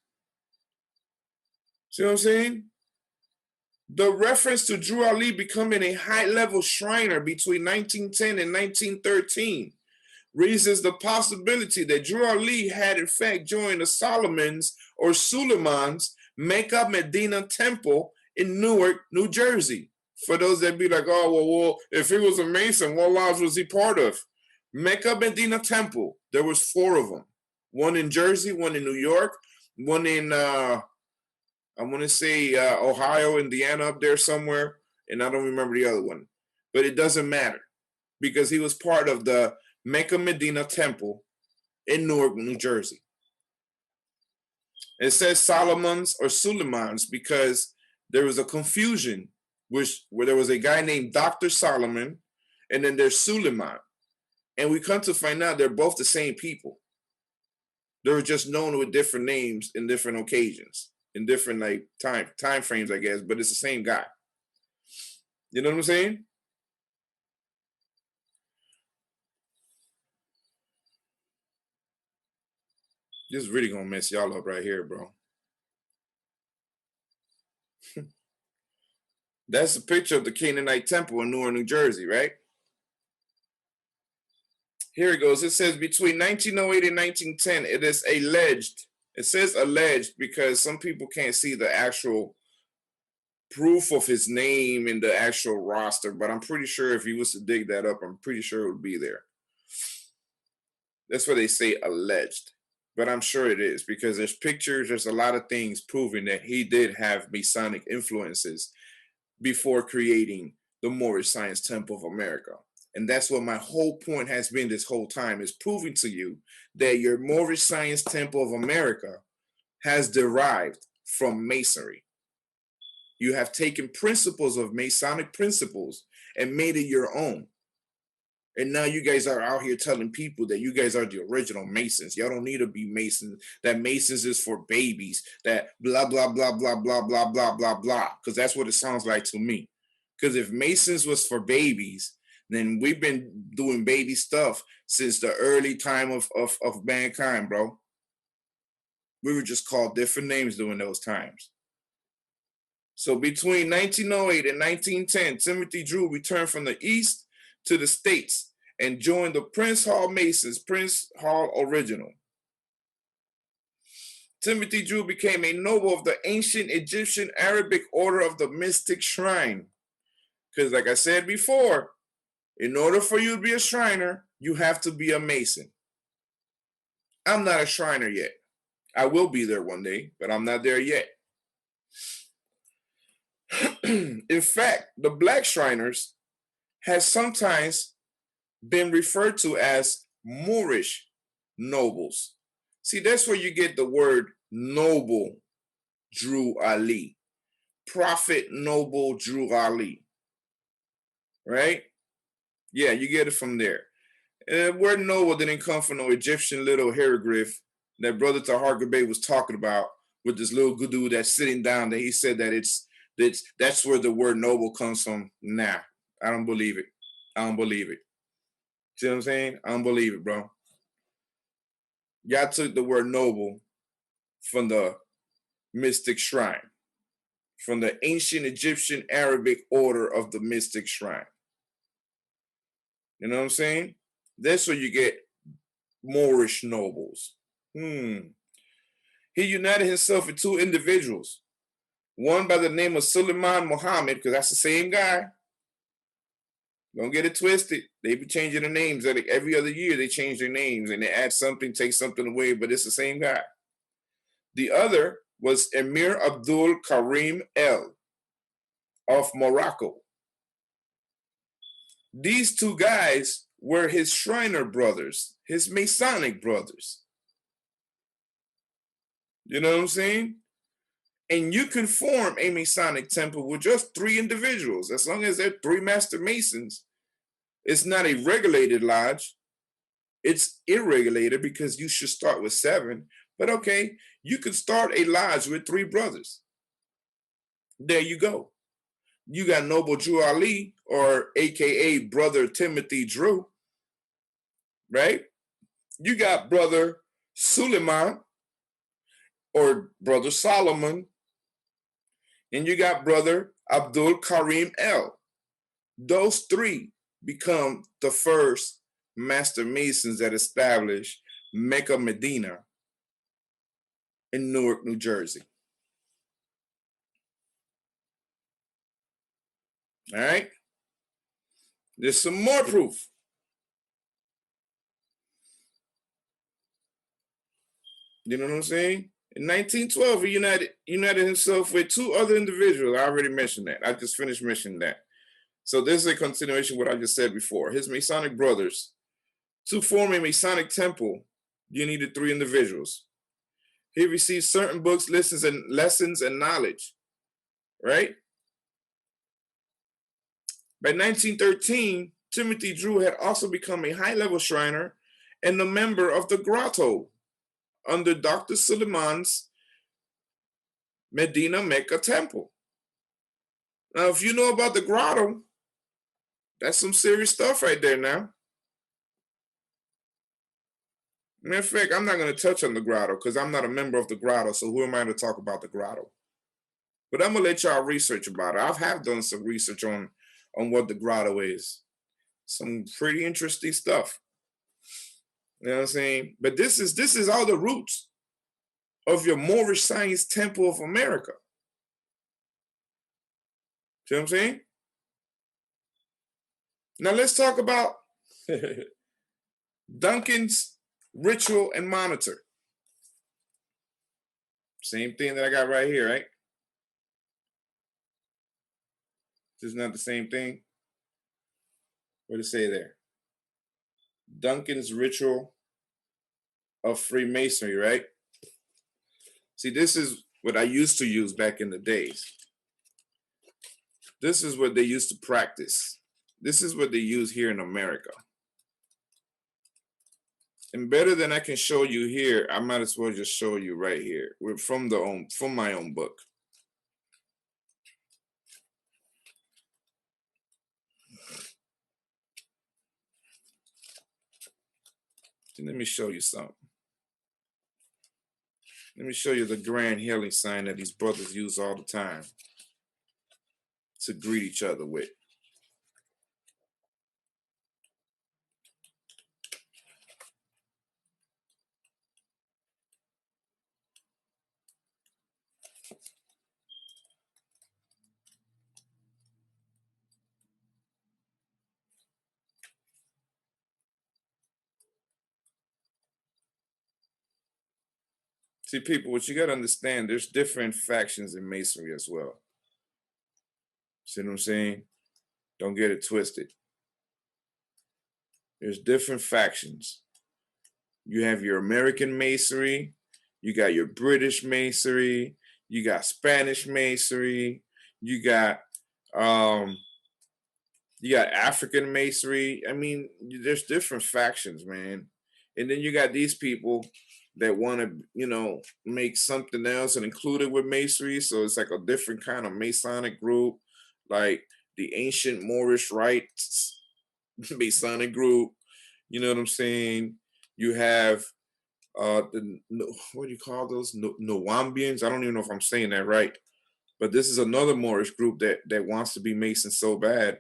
See what I'm saying? The reference to Drew Ali becoming a high-level Shriner between 1910 and 1913 raises the possibility that Drew Ali had in fact joined the Solomons or Suleimans Mecca Medina Temple in Newark, New Jersey. For those that be like, oh, well, if he was a Mason, what lodge was he part of? Mecca Medina Temple, there was 4 of them. One in Jersey, one in New York, one in, I want to say Ohio, Indiana, up there somewhere, and I don't remember the other one. But it doesn't matter because he was part of the Mecca Medina Temple in Newark, New Jersey. It says Solomons or Suleimans because there was a confusion where there was a guy named Dr. Solomon and then there's Suleiman. And we come to find out they're both the same people. They were just known with different names in different occasions, in different like time frames, I guess, but it's the same guy. You know what I'm saying? This is really gonna mess y'all up right here, bro. That's a picture of the Canaanite temple in Newark, New Jersey, right? Here it goes. It says between 1908 and 1910, it is alleged. It says alleged because some people can't see the actual proof of his name in the actual roster, but I'm pretty sure if he was to dig that up, I'm pretty sure it would be there. That's why they say alleged, but I'm sure it is because there's pictures, there's a lot of things proving that he did have Masonic influences before creating the Moorish Science Temple of America. And that's what my whole point has been this whole time, is proving to you that your Moorish Science Temple of America has derived from Masonry. You have taken principles of Masonic principles and made it your own. And now you guys are out here telling people that you guys are the original Masons. Y'all don't need to be Masons. That Masons is for babies. That blah, blah, blah, blah, blah, blah, blah, blah, blah. Because that's what it sounds like to me. Because if Masons was for babies, then we've been doing baby stuff since the early time of mankind, bro. We were just called different names during those times. So between 1908 and 1910, Timothy Drew returned from the East to the States and joined the Prince Hall Masons, Prince Hall Original. Timothy Drew became a noble of the ancient Egyptian Arabic order of the Mystic Shrine. Because like I said before, in order for you to be a Shriner, you have to be a Mason. I'm not a Shriner yet. I will be there one day, but I'm not there yet. In fact, the Black Shriners has sometimes been referred to as Moorish nobles. See, that's where you get the word noble Drew Ali. Prophet noble Drew Ali. Right? Yeah, you get it from there. And the word noble didn't come from no Egyptian little hieroglyph that Brother Tahar Gabe was talking about with this little good dude that's sitting down that he said that that's where the word noble comes from. Nah, I don't believe it. I don't believe it. See what I'm saying? I don't believe it, bro. Y'all took the word noble from the Mystic Shrine, from the ancient Egyptian Arabic order of the Mystic Shrine. You know what I'm saying? That's where you get Moorish nobles. He united himself with 2 individuals. One by the name of Suleiman Muhammad, because that's the same guy. Don't get it twisted. They be changing the names. Like every other year, they change their names and they add something, take something away, but it's the same guy. The other was Emir Abdul Karim El of Morocco. These two guys were his Shriner brothers, his Masonic brothers. You know what I'm saying? And you can form a Masonic temple with just 3 individuals, as long as they're 3 master masons. It's not a regulated lodge. It's irregulated because you should start with 7. But okay, you could start a lodge with 3 brothers. There you go. You got Noble Drew Ali, or AKA Brother Timothy Drew, right? You got Brother Suleiman, or Brother Solomon, and you got Brother Abdul Karim El. Those 3 become the first Master Masons that established Mecca Medina in Newark, New Jersey. All right? There's some more proof. You know what I'm saying? In 1912, he united himself with 2 other individuals. I already mentioned that. I just finished mentioning that. So this is a continuation of what I just said before. His Masonic brothers, to form a Masonic temple, you needed 3 individuals. He received certain books, lessons, and knowledge, right? By 1913, Timothy Drew had also become a high-level Shriner and a member of the Grotto under Dr. Suleiman's Medina Mecca temple. Now, if you know about the Grotto, that's some serious stuff right there now. Matter of fact, I'm not going to touch on the Grotto because I'm not a member of the Grotto, so who am I to talk about the Grotto? But I'm going to let y'all research about it. I have done some research on what the Grotto is. Some pretty interesting stuff. You know what I'm saying? But this is all the roots of your Moorish Science Temple of America. See what I'm saying? Now let's talk about Duncan's Ritual and Monitor. Same thing that I got right here, right? This is not the same thing. What does it say there? Duncan's Ritual of Freemasonry, right? See, this is what I used to use back in the days. This is what they used to practice. This is what they use here in America. And better than I can show you here, I might as well just show you right here. We're from my own book. Let me show you something. Let me show you the grand healing sign that these brothers use all the time to greet each other with. See, people, what you got to understand, there's different factions in Masonry as well. See what I'm saying? Don't get it twisted. There's different factions. You have your American Masonry, you got your British Masonry, you got Spanish Masonry, you got African Masonry. I mean, there's different factions, man. And then you got these people that want to, make something else and include it with Masonry. So it's like a different kind of Masonic group, like the ancient Moorish rites Masonic group. You know what I'm saying? You have what do you call those? Nwambians? I don't even know if I'm saying that right. But this is another Moorish group that wants to be Mason so bad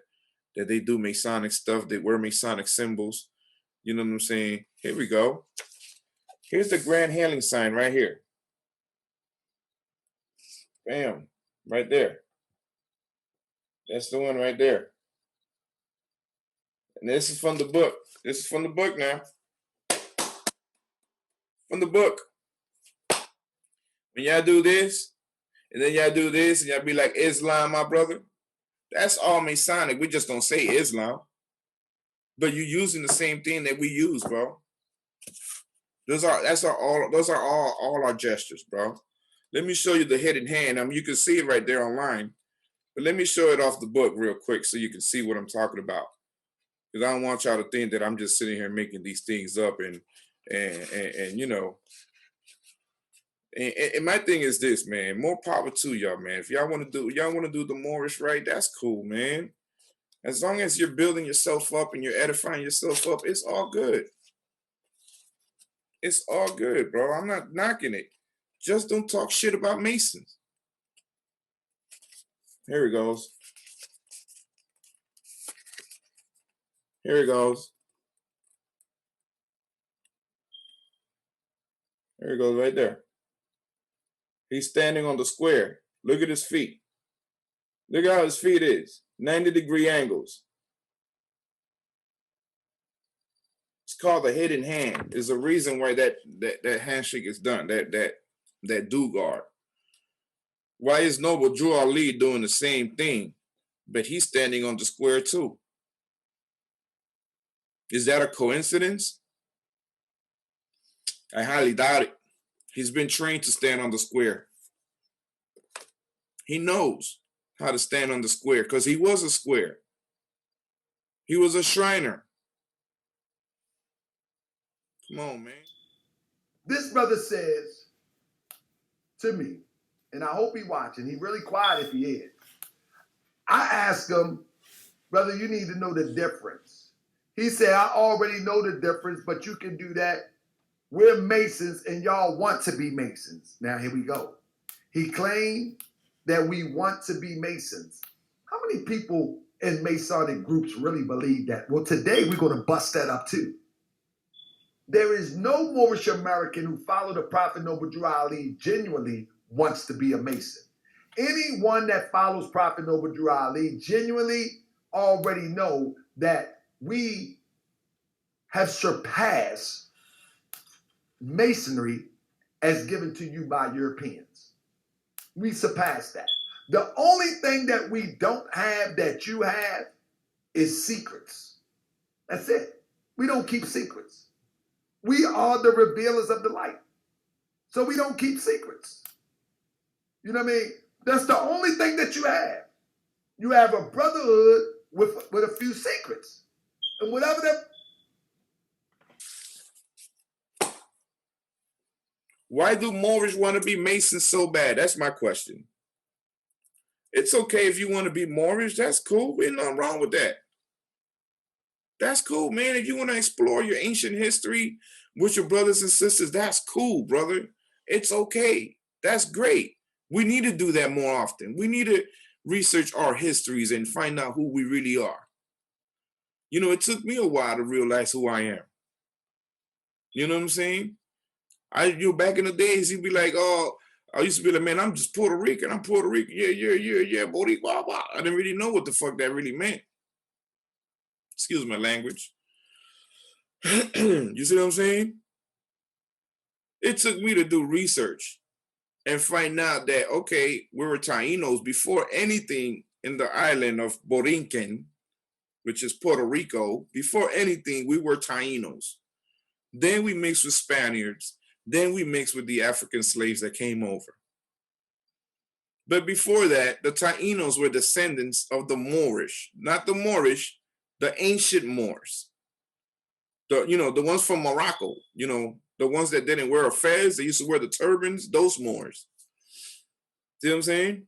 that they do Masonic stuff. They wear Masonic symbols. You know what I'm saying? Here we go. Here's the grand healing sign right here. Bam. Right there. That's the one right there. And this is from the book. This is from the book now. From the book. When y'all do this, and then y'all do this, and y'all be like, Islam, my brother, that's all Masonic. We just don't say Islam. But you're using the same thing that we use, bro. Those are all our gestures, bro. Let me show you the hidden hand. I mean, you can see it right there online. But let me show it off the book real quick so you can see what I'm talking about. Because I don't want y'all to think that I'm just sitting here making these things up and you know. And my thing is this, man. More power to y'all, man. If y'all want to do the Moorish right, that's cool, man. As long as you're building yourself up and you're edifying yourself up, it's all good. It's all good, bro. I'm not knocking it. Just don't talk shit about Masons. Here it goes. Here it goes. There it goes right there. He's standing on the square. Look at his feet. Look at how his feet is. 90-degree angles. It's called the hidden hand. There's a reason why that handshake is done. That do guard. Why is Noble Drew Ali doing the same thing, but he's standing on the square too? Is that a coincidence? I highly doubt it. He's been trained to stand on the square. He knows how to stand on the square because he was a square. He was a Shriner. Come on, man. This brother says to me, and I hope he's watching. He's really quiet if he is. I ask him, brother, you need to know the difference. He said, I already know the difference, but you can do that. We're Masons and y'all want to be Masons. Now, here we go. He claimed that we want to be Masons. How many people in Masonic groups really believe that? Well, today we're going to bust that up too. There is no Moorish American who followed the Prophet Noble Drew Ali genuinely wants to be a Mason. Anyone that follows Prophet Noble Drew Ali genuinely already know that we have surpassed Masonry as given to you by Europeans. We surpassed that. The only thing that we don't have that you have is secrets. That's it. We don't keep secrets. We are the revealers of the light. So we don't keep secrets. You know what I mean? That's the only thing that you have. You have a brotherhood with a few secrets. And whatever that... Why do Moorish want to be Masons so bad? That's my question. It's okay if you want to be Moorish. That's cool. There's nothing wrong with that. That's cool, man. If you want to explore your ancient history with your brothers and sisters, that's cool, brother. It's okay. That's great. We need to do that more often. We need to research our histories and find out who we really are. You know, it took me a while to realize who I am. You know what I'm saying? Back in the days, you'd be like, oh, I used to be like, man, I'm just Puerto Rican. I'm Puerto Rican. Yeah, Boricua. I didn't really know what the fuck that really meant. Excuse my language. You see what I'm saying? It took me to do research and find out that, okay, we were Tainos before anything in the island of Borinquen, which is Puerto Rico. Before anything, we were Tainos. Then we mixed with Spaniards. Then we mixed with the African slaves that came over. But before that, the Tainos were descendants of the Moorish, not the Moorish, the ancient Moors. The ones from Morocco, the ones that didn't wear a fez, they used to wear the turbans, those Moors. See what I'm saying?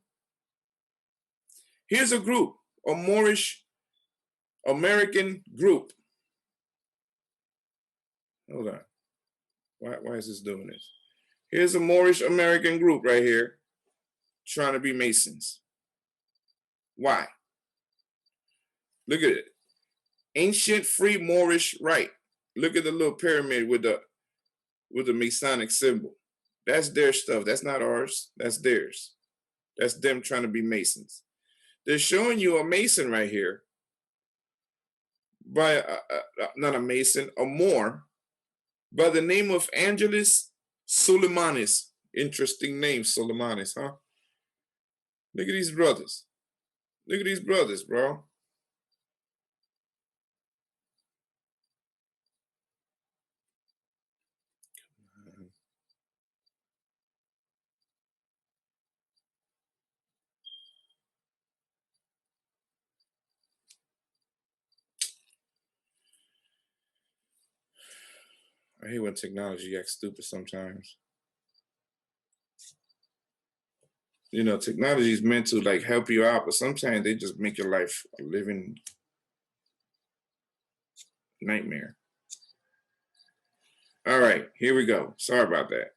Here's a group, a Moorish American group. Hold on. Why is this doing this? Here's a Moorish American group right here trying to be Masons. Why? Look at it. Ancient Free Moorish Rite. Look at the little pyramid with the Masonic symbol. That's their stuff. That's not ours. That's theirs. That's them trying to be Masons. They're showing you a Mason right here, by not a Mason, a Moor by the name of Angelis Sulaimanis. Interesting name, Sulaimanis, huh? Look at these brothers. Look at these brothers, bro. I hate when technology acts stupid sometimes. You know, technology is meant to like help you out, but sometimes they just make your life a living nightmare. All right, here we go. Sorry about that.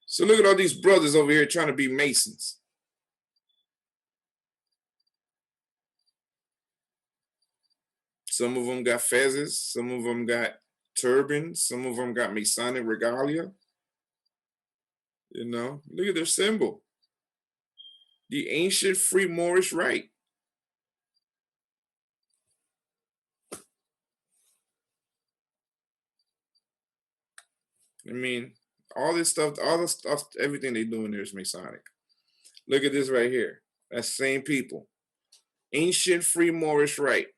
So look at all these brothers over here trying to be Masons. Some of them got fezzes, some of them got turbans, some of them got Masonic regalia. You know, look at their symbol. The ancient free Moorish rite. I mean, all this stuff, everything they do in there is Masonic. Look at this right here. That's the same people. Ancient free Moorish rite.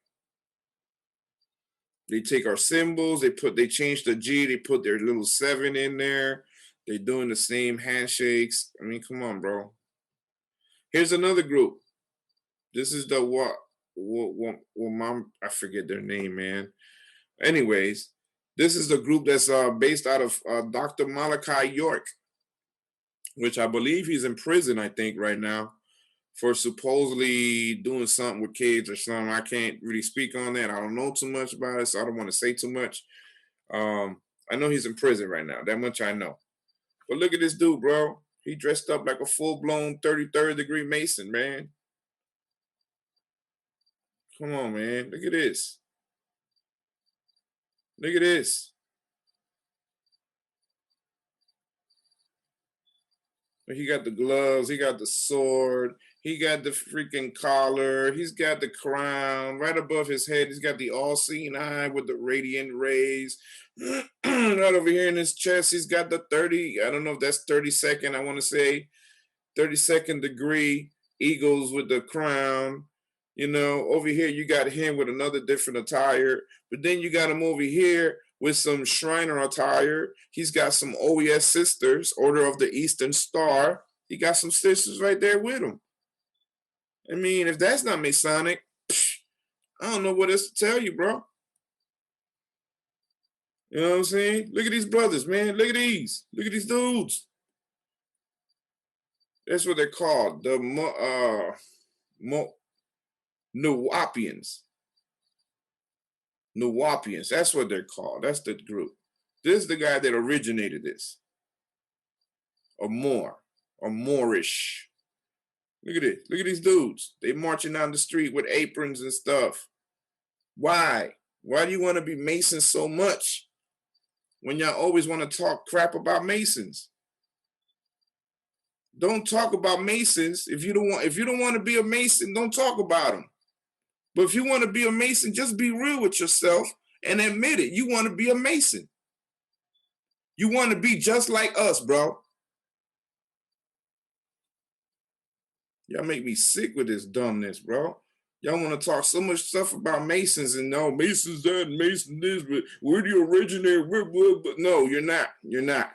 They take our symbols, they change the G, they put their little 7 in there. They're doing the same handshakes. I mean, come on, bro. Here's another group. This is the mom, I forget their name, man. Anyways, this is the group that's based out of Dr. Malachi York, which I believe he's in prison, I think, right now, for supposedly doing something with kids or something. I can't really speak on that. I don't know too much about it, so I don't want to say too much. I know he's in prison right now. That much I know. But look at this dude, bro. He dressed up like a full-blown 33rd degree Mason, man. Come on, man. Look at this. Look at this. He got the gloves. He got the sword. He got the freaking collar. He's got the crown right above his head. He's got the all-seeing eye with the radiant rays. Right over here in his chest, he's got the 30. I don't know if that's 32nd. I want to say 32nd degree eagles with the crown. You know, over here you got him with another different attire. But then you got him over here with some Shriner attire. He's got some OES sisters, Order of the Eastern Star. He got some sisters right there with him. I mean, if that's not Masonic, I don't know what else to tell you, bro. You know what I'm saying? Look at these brothers, man. Look at these. Look at these dudes. That's what they're called. The Nuwapians. Nuwapians. That's what they're called. That's the group. This is the guy that originated this. A Moorish. Look at it. Look at these dudes. They marching down the street with aprons and stuff. Why? Why do you want to be Masons so much when y'all always want to talk crap about Masons? Don't talk about Masons if you don't want to be a Mason. Don't talk about them. But if you want to be a Mason, just be real with yourself and admit it. You want to be a Mason. You want to be just like us, bro. Y'all make me sick with this dumbness, bro. Y'all want to talk so much stuff about Masons and no, Masons that, Mason this, but where do you originate? But no, you're not. You're not.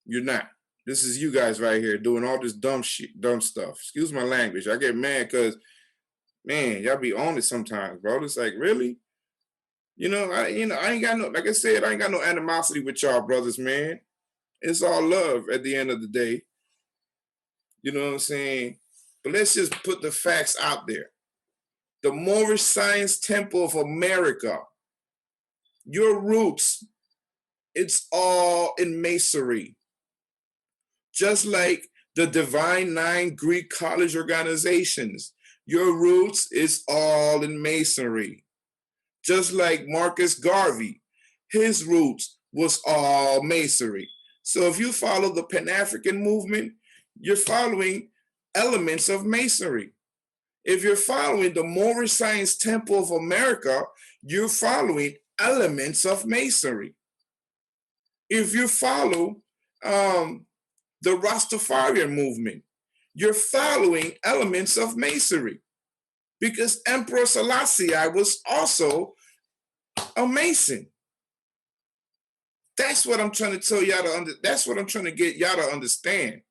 You're not. This is you guys right here doing all this dumb shit, dumb stuff. Excuse my language. I get mad because, man, y'all be on it sometimes, bro. It's like, really? I ain't got no, like I said, I ain't got no animosity with y'all brothers, man. It's all love at the end of the day. You know what I'm saying? But let's just put the facts out there. The Moorish Science Temple of America, your roots, it's all in masonry. Just like the Divine Nine Greek college organizations, your roots is all in masonry. Just like Marcus Garvey, his roots was all masonry. So if you follow the Pan-African movement, you're following elements of masonry. If you're following the Moorish Science Temple of America, you're following elements of Masonry. If you follow the Rastafarian movement, you're following elements of Masonry, because Emperor Selassie was also a Mason. That's what I'm trying to tell y'all that's what I'm trying to get y'all to understand.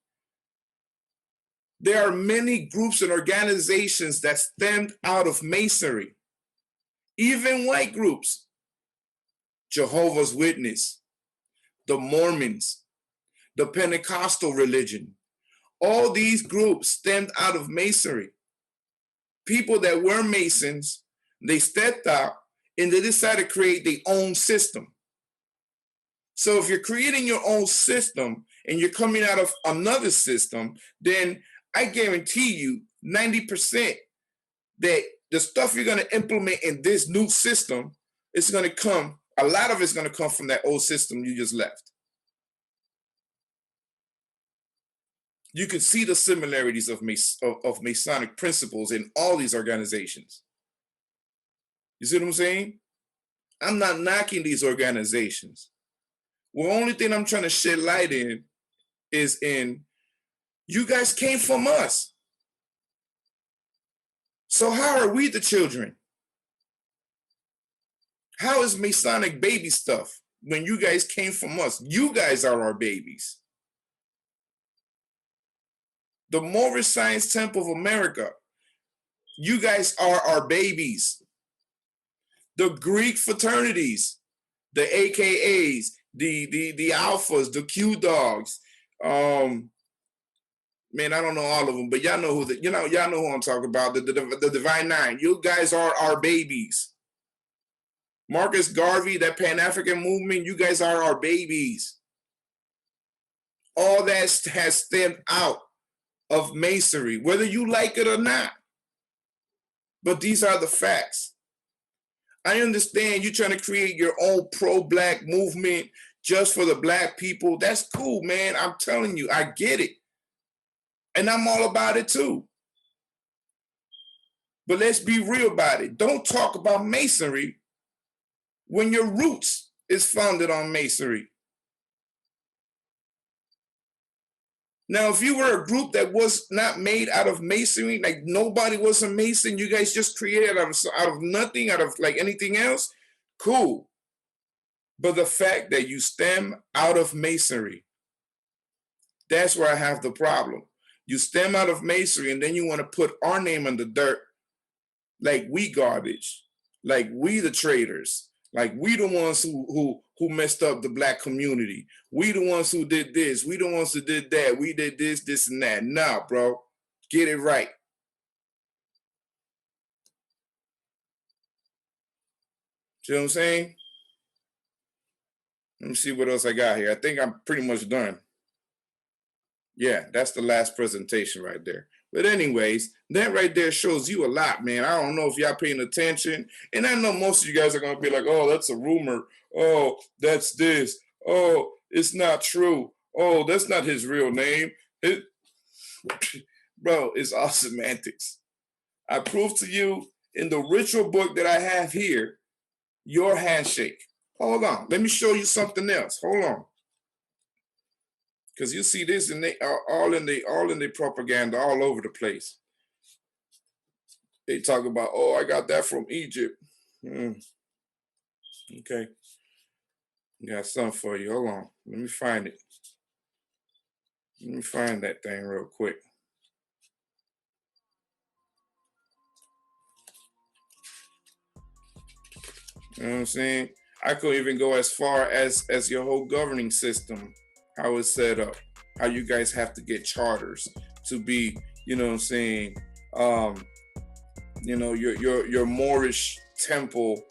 There are many groups and organizations that stemmed out of Masonry, even white groups. Jehovah's Witness, the Mormons, the Pentecostal religion. All these groups stemmed out of Masonry. People that were Masons, they stepped out and they decided to create their own system. So if you're creating your own system and you're coming out of another system, then I guarantee you 90% that the stuff you're going to implement in this new system is going to come, a lot of it's going to come from that old system you just left. You can see the similarities of Masonic principles in all these organizations. You see what I'm saying? I'm not knocking these organizations. The only thing I'm trying to shed light in is you guys came from us. So how are we the children? How is Masonic baby stuff when you guys came from us? You guys are our babies. The Moorish Science Temple of America, you guys are our babies. The Greek fraternities, the AKAs, the Alphas, the Q Dogs, man, I don't know all of them, but y'all know y'all know who I'm talking about. The Divine Nine. You guys are our babies. Marcus Garvey, that Pan-African movement, you guys are our babies. All that has stemmed out of Masonry, whether you like it or not. But these are the facts. I understand you're trying to create your own pro-black movement just for the black people. That's cool, man. I'm telling you, I get it. And I'm all about it too. But let's be real about it. Don't talk about Masonry when your roots is founded on Masonry. Now, if you were a group that was not made out of Masonry, like nobody was a Mason, you guys just created out of nothing, out of like anything else, cool. But the fact that you stem out of Masonry, that's where I have the problem. You stem out of Masonry and then you want to put our name in the dirt like we garbage, like we the traitors, like we the ones who messed up the black community. We the ones who did this. We the ones who did that. We did this, and that. Nah, bro. Get it right. See what I'm saying? Let me see what else I got here. I think I'm pretty much done. Yeah, that's the last presentation right there. But anyways, that right there shows you a lot, man. I don't know if y'all paying attention. And I know most of you guys are going to be like, oh, that's a rumor. Oh, that's this. Oh, it's not true. Oh, that's not his real name. Bro, it's all semantics. I prove to you in the ritual book that I have here, your handshake. Hold on. Let me show you something else. Hold on. Because you see this and they are all in the propaganda all over the place. They talk about, oh, I got that from Egypt. Okay. Got something for you. Hold on. Let me find it. Let me find that thing real quick. You know what I'm saying? I could even go as far as your whole governing system, how it's set up, how you guys have to get charters to be, you know what I'm saying, you know, your Moorish temple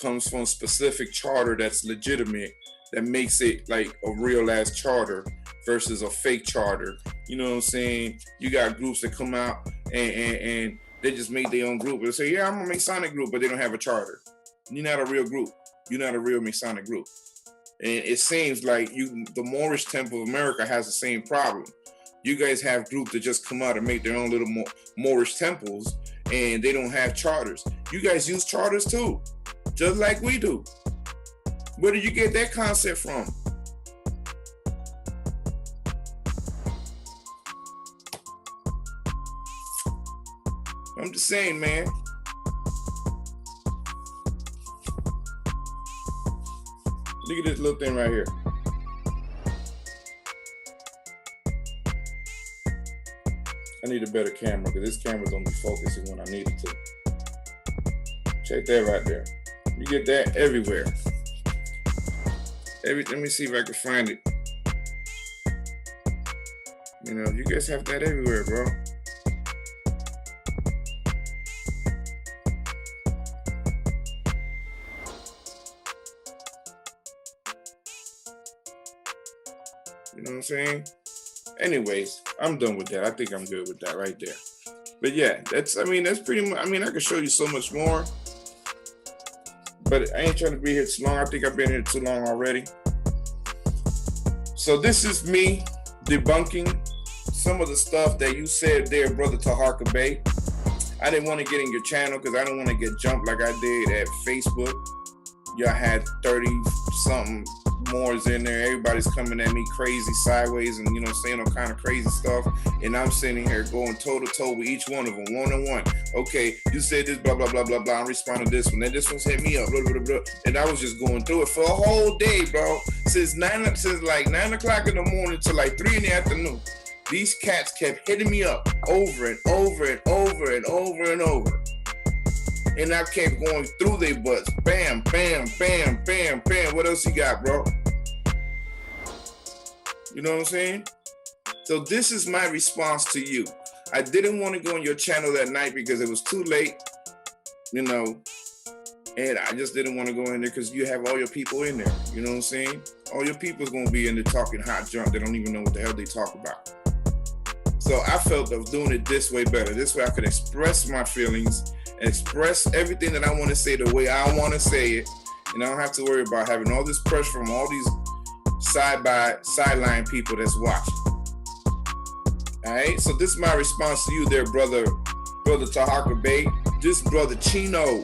comes from a specific charter that's legitimate, that makes it like a real ass charter versus a fake charter. You know what I'm saying? You got groups that come out and they just made their own group. They say, yeah, I'm a Masonic group, but they don't have a charter. You're not a real group. You're not a real Masonic group. And it seems like the Moorish Temple of America has the same problem. You guys have groups that just come out and make their own little Moorish temples, and they don't have charters. You guys use charters too, just like we do. Where did you get that concept from? I'm just saying, man. Look at this little thing right here. I need a better camera because this camera don't be focusing when I need it to. Check that right there. You get that everywhere. Let me see if I can find it. You know, you guys have that everywhere, bro. You know what I'm saying? Anyways, I'm done with that. I think I'm good with that right there. But yeah, that's pretty much, I could show you so much more. But I ain't trying to be here too long. I think I've been here too long already. So this is me debunking some of the stuff that you said there, Brother Taharka Bey. I didn't want to get in your channel because I don't want to get jumped like I did at Facebook. Y'all had 30-something Moors in there. Everybody's coming at me crazy sideways and, you know, saying all kind of crazy stuff. And I'm sitting here going toe-to-toe with each one of them, one-on-one. Okay, you said this, blah, blah, blah, blah, blah. I'm responding to this one. Then this one's hit me up, blah, blah, blah, blah. And I was just going through it for a whole day, bro. Since like 9 o'clock in the morning to like 3 in the afternoon. These cats kept hitting me up over and over and over and over and over. And I kept going through their butts. Bam, bam, bam, bam, bam. What else you got, bro? You know what I'm saying? So this is my response to you. I didn't want to go on your channel that night because it was too late, you know, and I just didn't want to go in there because you have all your people in there. You know what I'm saying? All your people's going to be in there talking hot junk. They don't even know what the hell they talk about. So I felt I was doing it this way better. This way I could express my feelings, express everything that I want to say the way I want to say it. And I don't have to worry about having all this pressure from all these sideline people that's watching. All right, so this is my response to you there, brother Taharka Bey. This brother Chino,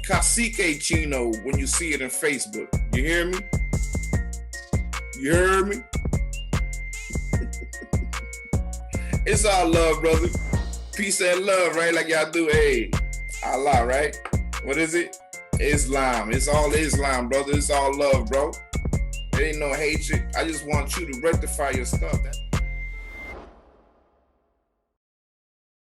Cacique Chino, when you see it in Facebook. You hear me? You heard me? It's all love, brother. Peace and love, right? Like y'all do. Hey, Allah, right? What is it? Islam. It's all Islam, brother. It's all love, bro. There ain't no hatred. I just want you to rectify your stuff.